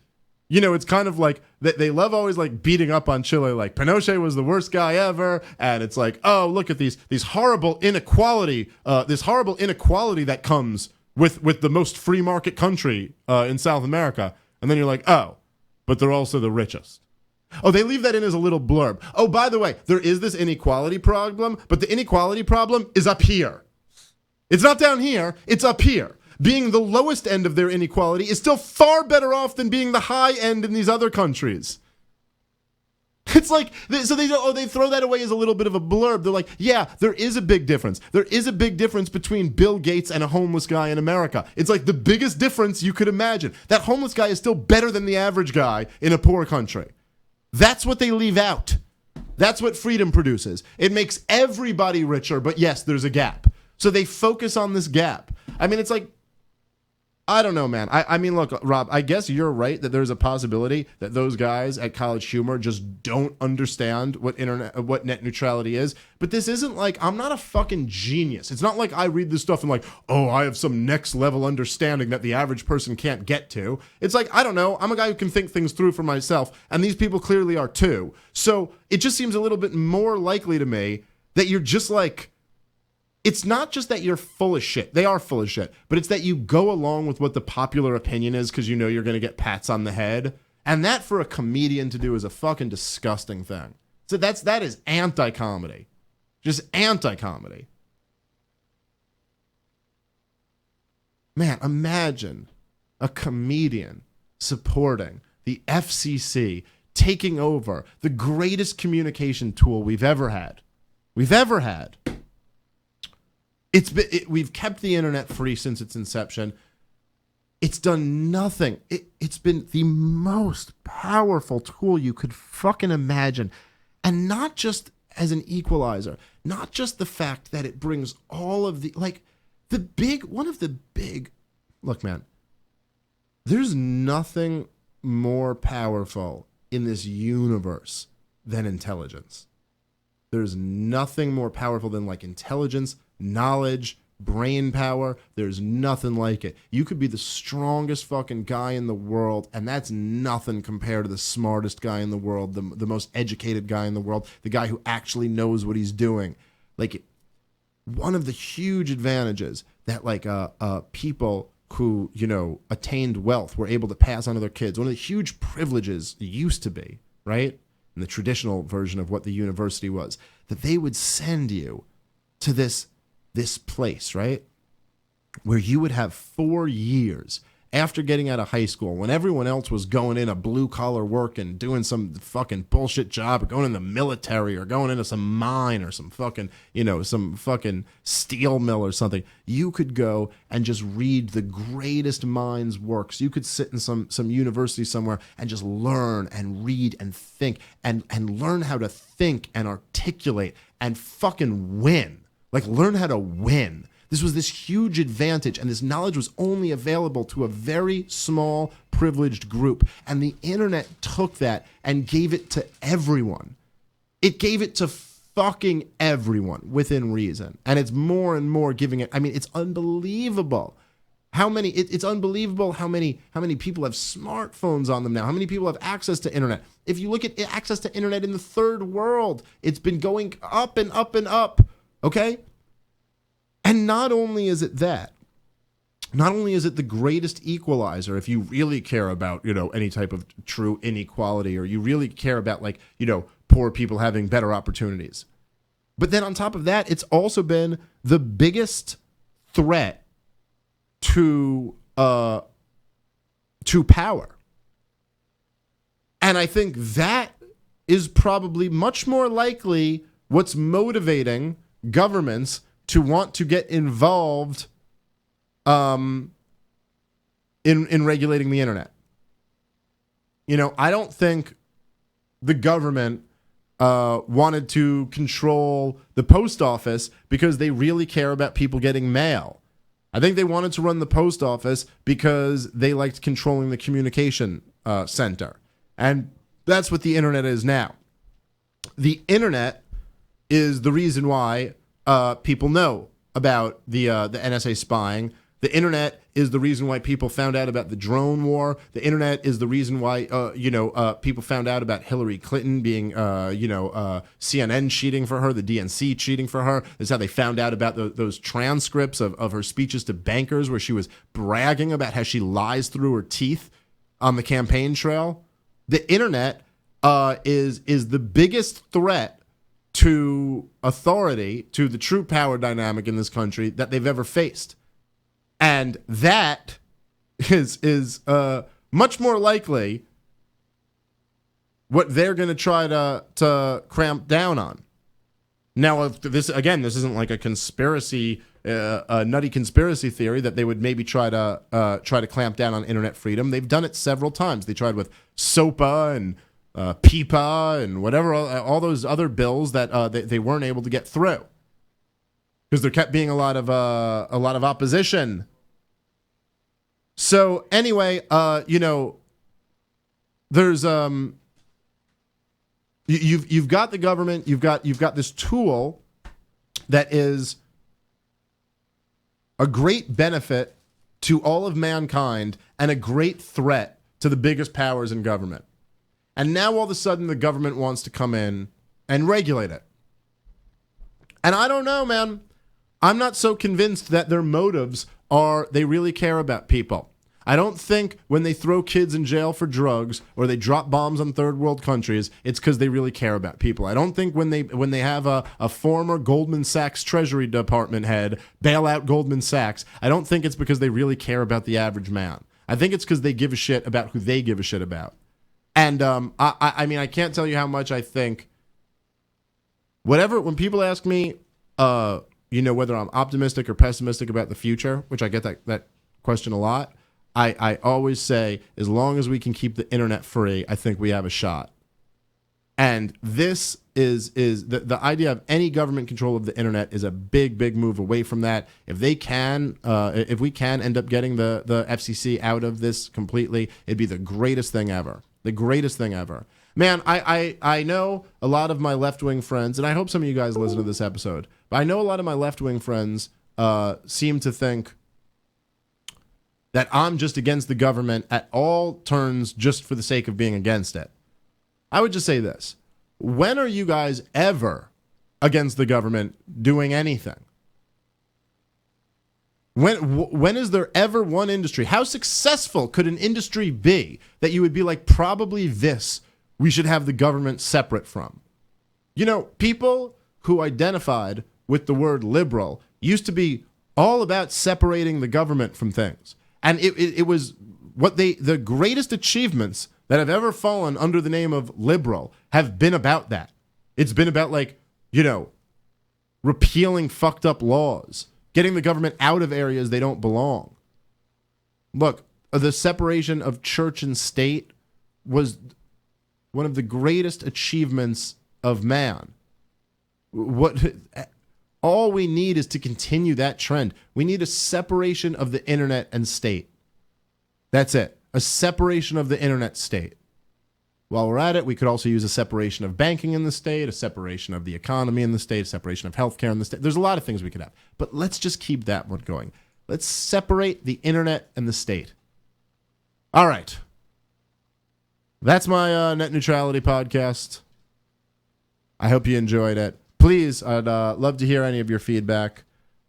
you know, it's kind of like they love always like beating up on Chile, like Pinochet was the worst guy ever, and it's like, oh, look at these horrible inequality, that comes with the most free market country in South America, and then you're like, oh, but they're also the richest. Oh, they leave that in as a little blurb. Oh, by the way, there is this inequality problem, but the inequality problem is up here. It's not down here, it's up here. Being the lowest end of their inequality is still far better off than being the high end in these other countries. It's like, so they throw that away as a little bit of a blurb. They're like, yeah, there is a big difference. There is a big difference between Bill Gates and a homeless guy in America. It's like the biggest difference you could imagine. That homeless guy is still better than the average guy in a poor country. That's what they leave out. That's what freedom produces. It makes everybody richer, but yes, there's a gap. So they focus on this gap. I mean, it's like, I don't know, man. I mean, look, Rob, I guess you're right that there's a possibility that those guys at College Humor just don't understand what net neutrality is. But this isn't like, I'm not a fucking genius. It's not like I read this stuff and like, oh, I have some next level understanding that the average person can't get to. It's like, I don't know. I'm a guy who can think things through for myself, and these people clearly are too. So it just seems a little bit more likely to me that you're just like, it's not just that you're full of shit. They are full of shit. But it's that you go along with what the popular opinion is because you know you're going to get pats on the head. And that for a comedian to do is a fucking disgusting thing. So that is anti-comedy. Just anti-comedy. Man, imagine a comedian supporting the FCC taking over the greatest communication tool we've ever had. We've kept the internet free since its inception. It's done nothing. It's been the most powerful tool you could fucking imagine. And not just as an equalizer, not just the fact that it brings all of the, like, look, man, there's nothing more powerful in this universe than intelligence. There's nothing more powerful than like intelligence, knowledge, brain power. There's nothing like it. You could be the strongest fucking guy in the world, and that's nothing compared to the smartest guy in the world, the most educated guy in the world, the guy who actually knows what he's doing. Like, one of the huge advantages that like people who, you know, attained wealth were able to pass on to their kids, one of the huge privileges used to be, right, in the traditional version of what the university was, that they would send you to this place, right, where you would have 4 years after getting out of high school, when everyone else was going in a blue-collar work and doing some fucking bullshit job or going in the military or going into some mine or some fucking, some fucking steel mill or something, you could go and just read the greatest minds' works. You could sit in some university somewhere and just learn and read and think and learn how to think and articulate and fucking win. Like, learn how to win. This was this huge advantage, and this knowledge was only available to a very small, privileged group. And the internet took that and gave it to everyone. It gave it to fucking everyone within reason. And it's more and more giving it. I mean, it's unbelievable. It's unbelievable how many people have smartphones on them now. How many people have access to internet? If you look at access to internet in the third world, it's been going up and up and up. Okay? And not only is it that, not only is it the greatest equalizer if you really care about, any type of true inequality, or you really care about, like, poor people having better opportunities. But then on top of that, it's also been the biggest threat to power. And I think that is probably much more likely what's motivating governments to want to get involved in regulating the internet. I don't think the government wanted to control the post office because they really care about people getting mail. I think they wanted to run the post office because they liked controlling the communication center. And that's what the internet is now. The internet is the reason why people know about the NSA spying. The internet is the reason why people found out about the drone war. The internet is the reason why people found out about Hillary Clinton being CNN cheating for her, the DNC cheating for her. That's how they found out about those transcripts of her speeches to bankers where she was bragging about how she lies through her teeth on the campaign trail. The internet is the biggest threat to authority, to the true power dynamic in this country that they've ever faced. And that is much more likely what they're going to try to cramp down on. Now, if this isn't like a conspiracy, a nutty conspiracy theory that they would maybe try to clamp down on internet freedom. They've done it several times. They tried with SOPA and PIPA and whatever, all those other bills that they weren't able to get through because there kept being a lot of opposition. So anyway, there's you've got the government, you've got this tool that is a great benefit to all of mankind and a great threat to the biggest powers in government. And now all of a sudden the government wants to come in and regulate it. And I don't know, man. I'm not so convinced that their motives are they really care about people. I don't think when they throw kids in jail for drugs or they drop bombs on third world countries, it's because they really care about people. I don't think when they have a former Goldman Sachs Treasury Department head bail out Goldman Sachs, I don't think it's because they really care about the average man. I think it's because they give a shit about who they give a shit about. And I mean, I can't tell you how much I think. When people ask me, whether I'm optimistic or pessimistic about the future, which I get that question a lot, I always say, as long as we can keep the internet free, I think we have a shot. And this is the idea of any government control of the internet is a big, big move away from that. If we can end up getting the FCC out of this completely, it'd be the greatest thing ever. The greatest thing ever. Man, I know a lot of my left-wing friends, and I hope some of you guys listen to this episode, but I know a lot of my left-wing friends seem to think that I'm just against the government at all turns just for the sake of being against it. I would just say this. When are you guys ever against the government doing anything? When is there ever one industry? How successful could an industry be that you would be like, probably this we should have the government separate from? People who identified with the word liberal used to be all about separating the government from things. And it was the greatest achievements that have ever fallen under the name of liberal have been about that. It's been about, like, you know, repealing fucked up laws, getting the government out of areas they don't belong. Look, the separation of church and state was one of the greatest achievements of man. All we need is to continue that trend. We need a separation of the internet and state. That's it. A separation of the internet state. While we're at it, we could also use a separation of banking in the state, a separation of the economy in the state, a separation of healthcare in the state. There's a lot of things we could have. But let's just keep that one going. Let's separate the internet and the state. All right. That's my net neutrality podcast. I hope you enjoyed it. Please, I'd love to hear any of your feedback.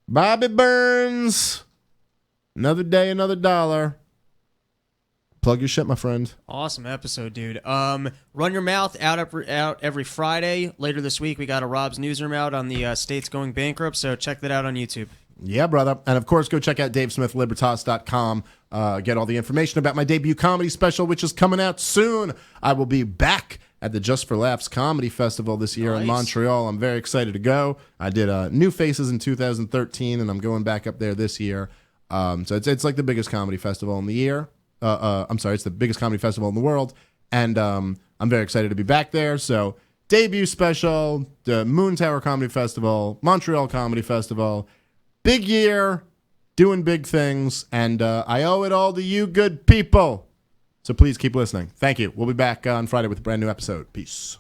Bobby Burns. Another day, another dollar. Plug your shit, my friend. Awesome episode, dude. Run Your Mouth out every Friday. Later this week, we got a Rob's Newsroom out on the states going bankrupt, so check that out on YouTube. Yeah, brother. And, of course, go check out DaveSmithLibertas.com. Get all the information about my debut comedy special, which is coming out soon. I will be back at the Just for Laughs Comedy Festival this year in Montreal. I'm very excited to go. I did New Faces in 2013, and I'm going back up there this year. So it's like the biggest comedy festival in the year. It's the biggest comedy festival in the world, and I'm very excited to be back there. So, debut special, the Moon Tower Comedy Festival, Montreal Comedy Festival, big year, doing big things, and I owe it all to you good people. So please keep listening. Thank you. We'll be back on Friday with a brand new episode. Peace.